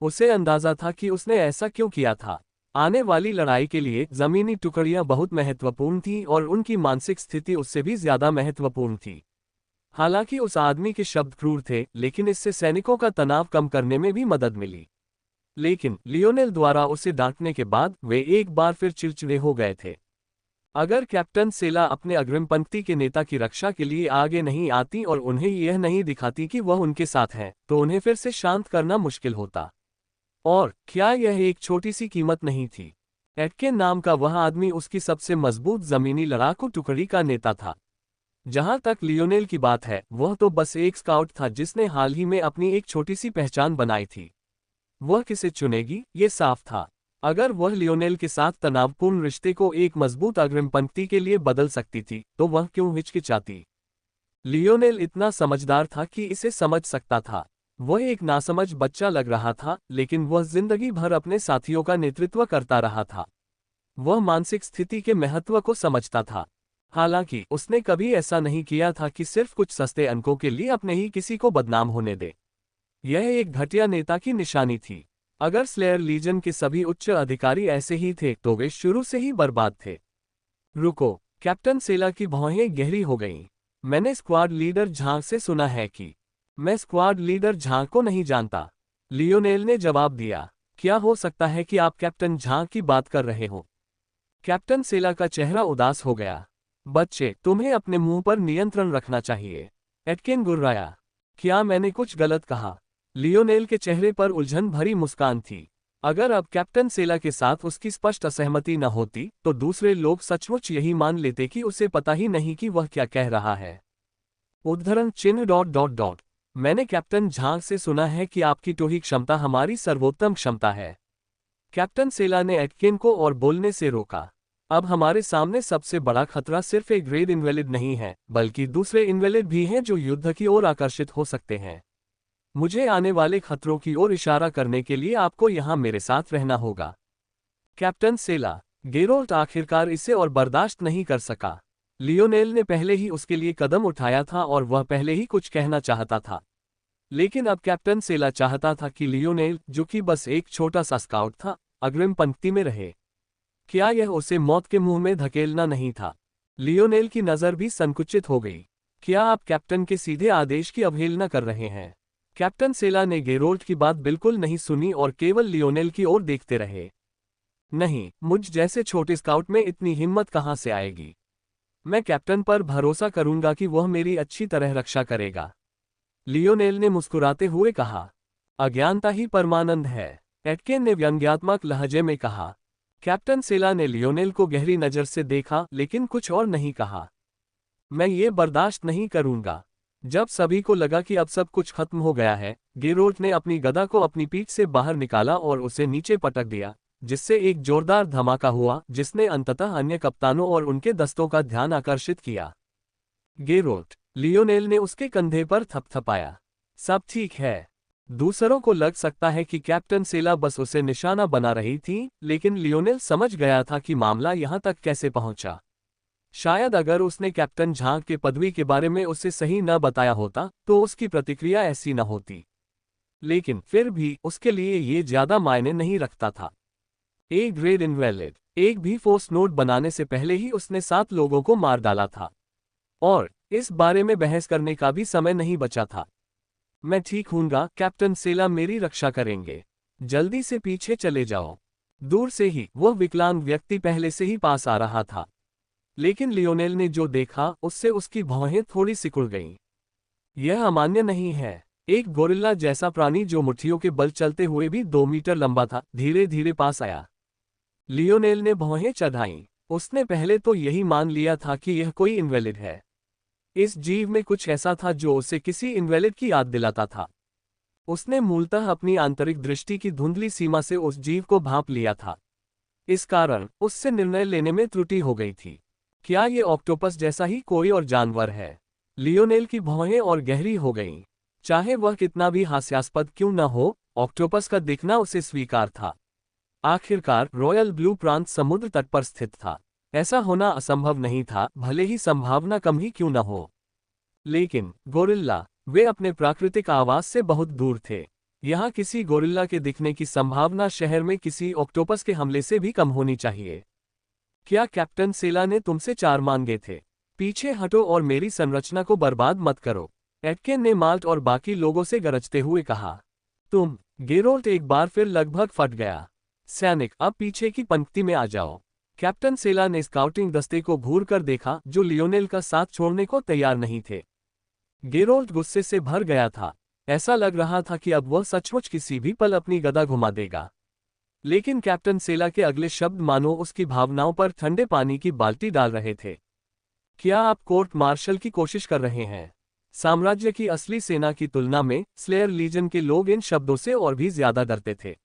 उसे अंदाजा था कि उसने ऐसा क्यों किया था। आने वाली लड़ाई के लिए जमीनी टुकड़ियां बहुत महत्वपूर्ण थीं और उनकी मानसिक स्थिति उससे भी ज्यादा महत्वपूर्ण थी। हालांकि उस आदमी के शब्द क्रूर थे, लेकिन इससे सैनिकों का तनाव कम करने में भी मदद मिली। लेकिन लियोनेल द्वारा उसे डांटने के बाद वे एक बार फिर चिड़चिड़े हो गए थे। अगर कैप्टन सेला अपने अग्रिम पंक्ति के नेता की रक्षा के लिए आगे नहीं आती और उन्हें यह नहीं दिखाती कि वह उनके साथ है, तो उन्हें फिर से शांत करना मुश्किल होता। और क्या यह एक छोटी सी कीमत नहीं थी? एटकेन नाम का वह आदमी उसकी सबसे मजबूत जमीनी लड़ाकू टुकड़ी का नेता था। जहां तक लियोनेल की बात है, वह तो बस एक स्काउट था जिसने हाल ही में अपनी एक छोटी सी पहचान बनाई थी। वह किसे चुनेगी, ये साफ था। अगर वह लियोनेल के साथ तनावपूर्ण रिश्ते को एक मजबूत अग्रिम पंक्ति के लिए बदल सकती थी, तो वह क्यों हिचकिचाती। लियोनेल इतना समझदार था कि इसे समझ सकता था। वह एक नासमझ बच्चा लग रहा था, लेकिन वह जिंदगी भर अपने साथियों का नेतृत्व करता रहा था। वह मानसिक स्थिति के महत्व को समझता था। हालांकि उसने कभी ऐसा नहीं किया था कि सिर्फ कुछ सस्ते अंकों के लिए अपने ही किसी को बदनाम होने दे। यह एक घटिया नेता की निशानी थी। अगर स्लेयर लीजन के सभी उच्च अधिकारी ऐसे ही थे तो वे शुरू से ही बर्बाद थे। रुको, कैप्टन सेला की भौहें गहरी हो गईं। मैंने स्क्वाड लीडर झांग से सुना है कि। मैं स्क्वाड लीडर झांग को नहीं जानता, लियोनेल ने जवाब दिया। क्या हो सकता है कि आप कैप्टन झांग की बात कर रहे हो। कैप्टन सेला का चेहरा उदास हो गया। बच्चे, तुम्हें अपने मुंह पर नियंत्रण रखना चाहिए, एटकिन गुर्राया। क्या मैंने कुछ गलत कहा। लियोनेल के चेहरे पर उलझन भरी मुस्कान थी। अगर अब कैप्टन सेला के साथ उसकी स्पष्ट असहमति न होती तो दूसरे लोग सचमुच यही मान लेते कि उसे पता ही नहीं कि वह क्या कह रहा है। उद्धरण चिन्ह ... मैंने कैप्टन झांग से सुना है कि आपकी टोही क्षमता हमारी सर्वोत्तम क्षमता है। कैप्टन सेला ने एटकिन को और बोलने से रोका। अब हमारे सामने सबसे बड़ा खतरा सिर्फ एक ग्रेड इनवैलिड नहीं है, बल्कि दूसरे इनवैलिड भी हैं जो युद्ध की ओर आकर्षित हो सकते हैं। मुझे आने वाले खतरों की ओर इशारा करने के लिए आपको यहां मेरे साथ रहना होगा। कैप्टन सेला। गेरोल्ट आखिरकार इसे और बर्दाश्त नहीं कर सका। लियोनेल ने पहले ही उसके लिए कदम उठाया था और वह पहले ही कुछ कहना चाहता था। लेकिन अब कैप्टन सेला चाहता था कि लियोनेल, जो कि बस एक छोटा सा स्काउट था, अग्रिम पंक्ति में रहे। क्या यह उसे मौत के मुंह में धकेलना नहीं था। लियोनेल की नज़र भी संकुचित हो गई। क्या आप कैप्टन के सीधे आदेश की अवहेलना कर रहे हैं। कैप्टन सेला ने गेरोल्ट की बात बिल्कुल नहीं सुनी और केवल लियोनेल की ओर देखते रहे। नहीं, मुझ जैसे छोटे स्काउट में इतनी हिम्मत कहां से आएगी। मैं कैप्टन पर भरोसा करूंगा कि वह मेरी अच्छी तरह रक्षा करेगा, लियोनेल ने मुस्कुराते हुए कहा। अज्ञानता ही परमानंद है, एटकिन ने व्यंग्यात्मक लहजे में कहा। कैप्टन सेला ने लियोनेल को गहरी नज़र से देखा, लेकिन कुछ और नहीं कहा। मैं ये बर्दाश्त नहीं करूंगा। जब सभी को लगा कि अब सब कुछ खत्म हो गया है, गेरोल्ट ने अपनी गदा को अपनी पीठ से बाहर निकाला और उसे नीचे पटक दिया, जिससे एक जोरदार धमाका हुआ जिसने अंततः अन्य कप्तानों और उनके दस्तों का ध्यान आकर्षित किया। गेरोल्ट, लियोनेल ने उसके कंधे पर थपथपाया। सब ठीक है। दूसरों को लग सकता है कि कैप्टन सेला बस उसे निशाना बना रही थी, लेकिन लियोनेल समझ गया था कि मामला यहां तक कैसे पहुंचा। शायद अगर उसने कैप्टन झांग के पदवी के बारे में उसे सही न बताया होता तो उसकी प्रतिक्रिया ऐसी न होती। लेकिन फिर भी उसके लिए ये ज्यादा मायने नहीं रखता था। एक ग्रेड इनवैलिड, एक भी फोर्स नोड बनाने से पहले ही उसने 7 लोगों को मार डाला था, और इस बारे में बहस करने का भी समय नहीं बचा था। मैं ठीक हूंगा, कैप्टन सेला मेरी रक्षा करेंगे। जल्दी से पीछे चले जाओ। दूर से ही वह विकलांग व्यक्ति पहले से ही पास आ रहा था, लेकिन लियोनेल ने जो देखा उससे उसकी भौहें थोड़ी सिकुड़ गईं। यह अमान्य नहीं है। एक गोरिल्ला जैसा प्राणी जो मुट्ठियों के बल चलते हुए भी 2 मीटर लंबा था, धीरे धीरे पास आया। लियोनेल ने भौहें चढ़ाईं। उसने पहले तो यही मान लिया था कि यह कोई इनवैलिड है। इस जीव में कुछ ऐसा था जो उसे किसी इनवैलिड की याद दिलाता था। उसने मूलतः अपनी आंतरिक दृष्टि की धुंधली सीमा से उस जीव को भांप लिया था। इस कारण उससे निर्णय लेने में त्रुटि हो गई थी। क्या ये ऑक्टोपस जैसा ही कोई और जानवर है। लियोनेल की भौहें और गहरी हो गईं। चाहे वह कितना भी हास्यास्पद क्यों न हो, ऑक्टोपस का दिखना उसे स्वीकार था। आखिरकार रॉयल ब्लू प्रांत समुद्र तट पर स्थित था। ऐसा होना असंभव नहीं था, भले ही संभावना कम ही क्यों न हो। लेकिन गोरिल्ला, वे अपने प्राकृतिक आवास से बहुत दूर थे। यहाँ किसी गोरिल्ला के दिखने की संभावना शहर में किसी ऑक्टोपस के हमले से भी कम होनी चाहिए। क्या कैप्टन सेला ने तुमसे 4 मांगे थे। पीछे हटो और मेरी संरचना को बर्बाद मत करो, एटकिन ने माल्ट और बाकी लोगों से गरजते हुए कहा। तुम। गेरोल्ट एक बार फिर लगभग फट गया। सैनिक, अब पीछे की पंक्ति में आ जाओ। कैप्टन सेला ने स्काउटिंग दस्ते को घूर कर देखा, जो लियोनेल का साथ छोड़ने को तैयार नहीं थे। गेरोल्ट गुस्से से भर गया था। ऐसा लग रहा था कि अब वह सचमुच किसी भी पल अपनी गदा घुमा देगा। लेकिन कैप्टन सेला के अगले शब्द मानो उसकी भावनाओं पर ठंडे पानी की बाल्टी डाल रहे थे। क्या आप कोर्ट मार्शल की कोशिश कर रहे हैं? साम्राज्य की असली सेना की तुलना में स्लेयर लीजन के लोग इन शब्दों से और भी ज्यादा डरते थे।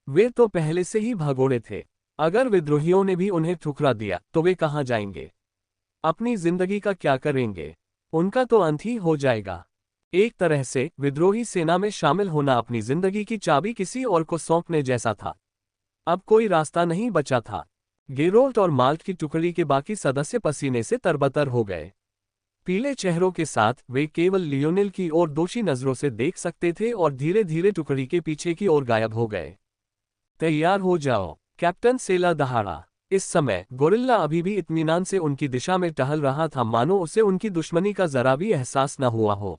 वे तो पहले से ही भगोड़े थे। अगर विद्रोहियों ने भी उन्हें ठुकरा दिया तो वे कहां जाएंगे? अपनी जिंदगी का क्या करेंगे? उनका तो अंत ही हो जाएगा। एक तरह से विद्रोही सेना में शामिल होना अपनी जिंदगी की चाबी किसी और को सौंपने जैसा था। अब कोई रास्ता नहीं बचा था। गेरोल्ट और माल्ट की टुकड़ी के बाकी सदस्य पसीने से तरबतर हो गए। पीले चेहरों के साथ वे केवल लियोनेल की ओर दोषी नजरों से देख सकते थे और धीरे धीरे टुकड़ी के पीछे की ओर गायब हो गए। तैयार हो जाओ, कैप्टन सेला दहाड़ा। इस समय गोरिल्ला अभी भी इत्मीनान से उनकी दिशा में टहल रहा था, मानो उसे उनकी दुश्मनी का जरा भी एहसास न हुआ हो।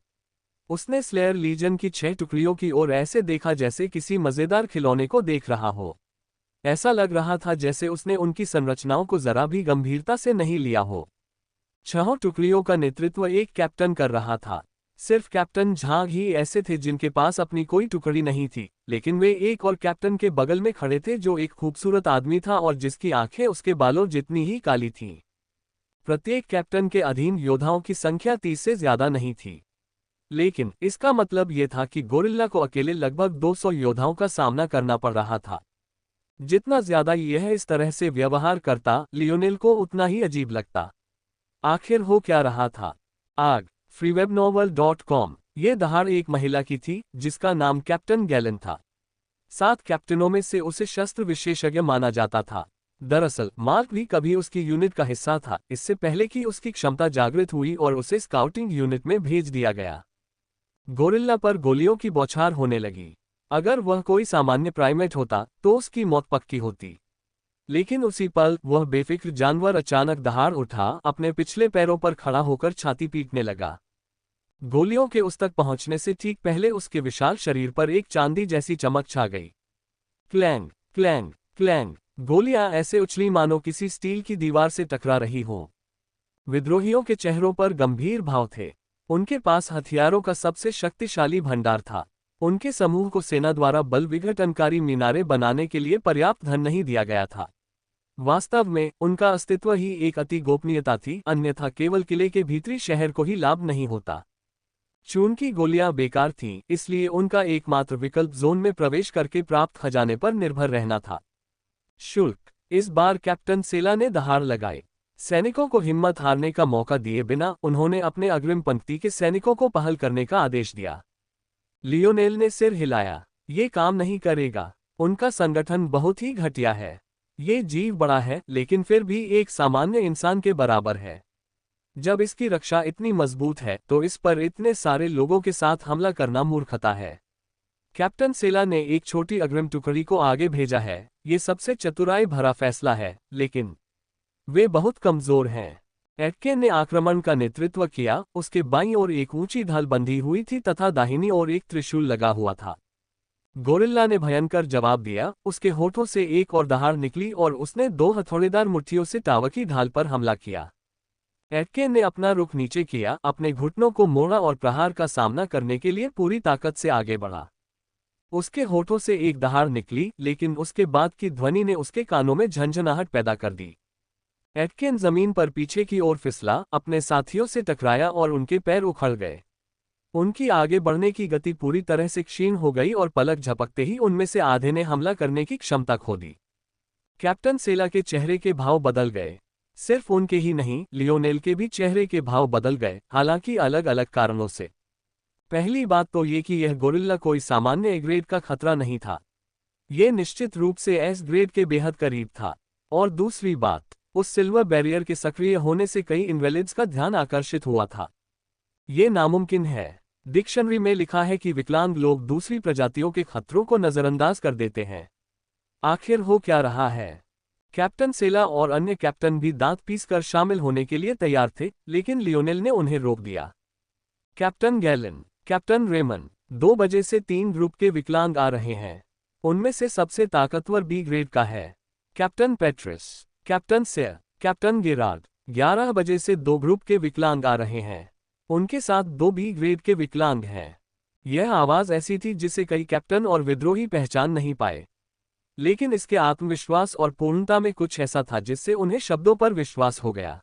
उसने स्लेयर लीजन की 6 टुकड़ियों की ओर ऐसे देखा जैसे किसी मजेदार खिलौने को देख रहा हो। ऐसा लग रहा था जैसे उसने उनकी संरचनाओं को जरा भी गंभीरता से नहीं लिया हो। 6 टुकड़ियों का नेतृत्व एक कैप्टन कर रहा था। सिर्फ कैप्टन झांग ही ऐसे थे जिनके पास अपनी कोई टुकड़ी नहीं थी, लेकिन वे एक और कैप्टन के बगल में खड़े थे जो एक खूबसूरत आदमी था और जिसकी आंखें उसके बालों जितनी ही काली थीं। प्रत्येक कैप्टन के अधीन योद्धाओं की संख्या 30 से ज्यादा नहीं थी, लेकिन इसका मतलब यह था कि गोरिल्ला को अकेले लगभग 200 योद्धाओं का सामना करना पड़ रहा था। जितना ज्यादा यह इस तरह से व्यवहार करता, लियोनेल को उतना ही अजीब लगता। आखिर हो क्या रहा था? आग। freewebnovel.com। ये दहाड़ एक महिला की थी जिसका नाम कैप्टन गैलन था। 7 कैप्टनों में से उसे शस्त्र विशेषज्ञ माना जाता था। दरअसल मार्क भी कभी उसकी यूनिट का हिस्सा था, इससे पहले कि उसकी क्षमता जागृत हुई और उसे स्काउटिंग यूनिट में भेज दिया गया। गोरिल्ला पर गोलियों की बौछार होने लगी। अगर वह कोई सामान्य प्राइमेट होता तो उसकी मौत पक्की होती, लेकिन उसी पल वह बेफिक्र जानवर अचानक दहाड़ उठा, अपने पिछले पैरों पर खड़ा होकर छाती पीटने लगा। गोलियों के उस तक पहुंचने से ठीक पहले उसके विशाल शरीर पर एक चांदी जैसी चमक छा गई। Clang clang clang. गोलियां ऐसे उछली मानो किसी स्टील की दीवार से टकरा रही हों। विद्रोहियों के चेहरों पर गंभीर भाव थे। उनके पास हथियारों का सबसे शक्तिशाली भंडार था। उनके समूह को सेना द्वारा बल विघटनकारी मीनारें बनाने के लिए पर्याप्त धन नहीं दिया गया था। वास्तव में उनका अस्तित्व ही एक अति गोपनीयता थी, अन्यथा केवल किले के भीतरी शहर को ही लाभ नहीं होता। चून की गोलियां बेकार थीं, इसलिए उनका एकमात्र विकल्प जोन में प्रवेश करके प्राप्त खजाने पर निर्भर रहना था। शुल्क। इस बार कैप्टन सेला ने दहाड़ लगाए। सैनिकों को हिम्मत हारने का मौका दिए बिना उन्होंने अपने अग्रिम पंक्ति के सैनिकों को पहल करने का आदेश दिया। लियोनेल ने सिर हिलाया। ये काम नहीं करेगा। उनका संगठन बहुत ही घटिया है। ये जीव बड़ा है, लेकिन फिर भी एक सामान्य इंसान के बराबर है। जब इसकी रक्षा इतनी मजबूत है तो इस पर इतने सारे लोगों के साथ हमला करना मूर्खता है। कैप्टन सेला ने एक छोटी अग्रिम टुकड़ी को आगे भेजा है। ये सबसे चतुराई भरा फैसला है, लेकिन वे बहुत कमजोर हैं। एटकेन ने आक्रमण का नेतृत्व किया। उसके बाईं ओर एक ऊंची ढाल बंधी हुई थी तथा दाहिनी ओर एक त्रिशूल लगा हुआ था। गोरिल्ला ने भयंकर जवाब दिया। उसके होठों से एक और दहाड़ निकली और उसने 2 हथौड़ेदार मुट्ठियों से टावर की ढाल पर हमला किया। एटकेन ने अपना रुख नीचे किया, अपने घुटनों को मोड़ा और प्रहार का सामना करने के लिए पूरी ताकत से आगे बढ़ा। उसके होठों से एक दहाड़ निकली, लेकिन उसके बाद की ध्वनि ने उसके कानों में झंझनाहट पैदा कर दी। एटकेन जमीन पर पीछे की ओर फिसला, अपने साथियों से टकराया और उनके पैर उखड़ गए। उनकी आगे बढ़ने की गति पूरी तरह से क्षीण हो गई और पलक झपकते ही उनमें से आधे ने हमला करने की क्षमता खो दी। कैप्टन सेला के चेहरे के भाव बदल गए। सिर्फ उनके ही नहीं, लियोनेल के भी चेहरे के भाव बदल गए, हालांकि अलग अलग कारणों से। पहली बात तो ये कि यह गोरिल्ला कोई सामान्य ए ग्रेड का खतरा नहीं था। यह निश्चित रूप से एस ग्रेड के बेहद करीब था। और दूसरी बात, उस सिल्वर बैरियर के सक्रिय होने से कई इनवैलिड्स का ध्यान आकर्षित हुआ था। ये नामुमकिन है। डिक्शनरी में लिखा है कि विकलांग लोग दूसरी प्रजातियों के खतरों को नजरअंदाज कर देते हैं। आखिर हो क्या रहा है? कैप्टन सेला और अन्य कैप्टन भी दांत पीसकर शामिल होने के लिए तैयार थे, लेकिन लियोनेल ने उन्हें रोक दिया। कैप्टन गैलन, कैप्टन रेमन, 2 बजे से 3 ग्रुप के विकलांग आ रहे हैं। उनमें से सबसे ताकतवर बी ग्रेड का है captain Patrice, captain Sayer, captain Gerard. 11 बजे से 2 ग्रुप के विकलांग आ रहे हैं। उनके साथ 2 बी ग्रेड के विकलांग हैं। यह आवाज ऐसी थी जिसे कई कैप्टन और विद्रोही पहचान नहीं पाए, लेकिन इसके आत्मविश्वास और पूर्णता में कुछ ऐसा था जिससे उन्हें शब्दों पर विश्वास हो गया।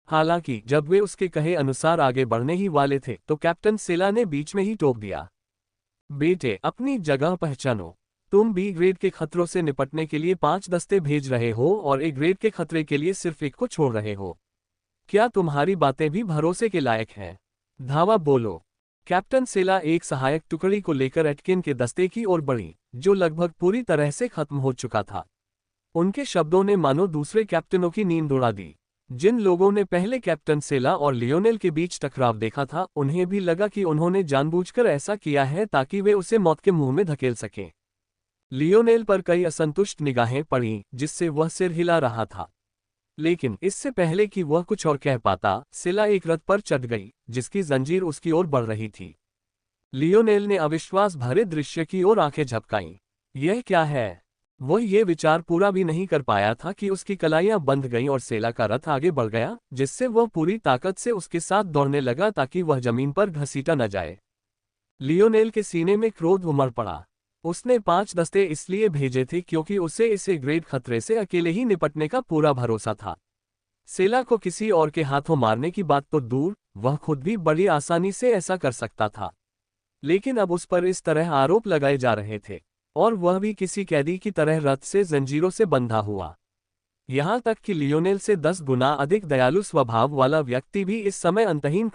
हालांकि जब वे उसके कहे अनुसार आगे बढ़ने ही वाले थे तो कैप्टन सेला ने बीच में ही टोक दिया। बेटे, अपनी जगह पहचानो। तुम बी ग्रेड के खतरों से निपटने के लिए 5 दस्ते भेज रहे हो और ए ग्रेड के खतरे के लिए सिर्फ एक को छोड़ रहे हो। क्या तुम्हारी बातें भी भरोसे के लायक हैं? धावा बोलो। कैप्टन सेला एक सहायक टुकड़ी को लेकर एटकिन के दस्ते की ओर बढ़ी, जो लगभग पूरी तरह से खत्म हो चुका था। उनके शब्दों ने मानो दूसरे कैप्टनों की नींद उड़ा दी। जिन लोगों ने पहले कैप्टन सेला और लियोनेल के बीच टकराव देखा था, उन्हें भी लगा कि उन्होंने जानबूझकर ऐसा किया है ताकि वे उसे मौत के मुंह में धकेल सकें। लियोनेल पर कई असंतुष्ट निगाहें पड़ीं, जिससे वह सिर हिला रहा था। लेकिन इससे पहले कि वह कुछ और कह पाता, सेला एक रथ पर चढ़ गई, जिसकी जंजीर उसकी ओर बढ़ रही थी। लियोनेल ने अविश्वास भरे दृश्य की ओर आंखें झपकाईं। यह क्या है? वह ये विचार पूरा भी नहीं कर पाया था कि उसकी कलाइयां बंध गईं और सेला का रथ आगे बढ़ गया, जिससे वह पूरी ताकत से उसके साथ दौड़ने लगा ताकि वह जमीन पर घसीटा न जाए। लियोनेल के सीने में क्रोध उमड़ पड़ा। उसने 5 दस्ते इसलिए भेजे थे क्योंकि उसे इस ग्रेड खतरे से अकेले ही निपटने का पूरा भरोसा था। सेला को किसी और के हाथों मारने की बात तो दूर, वह खुद भी बड़ी आसानी से ऐसा कर सकता था। लेकिन अब उस पर इस तरह आरोप लगाए जा रहे थे, और वह भी किसी कैदी की तरह रथ से जंजीरों से बंधा हुआ। यहाँ तक कि लियोनेल से 10 गुना अधिक दयालु स्वभाव वाला व्यक्ति भी इस समय अंतहीन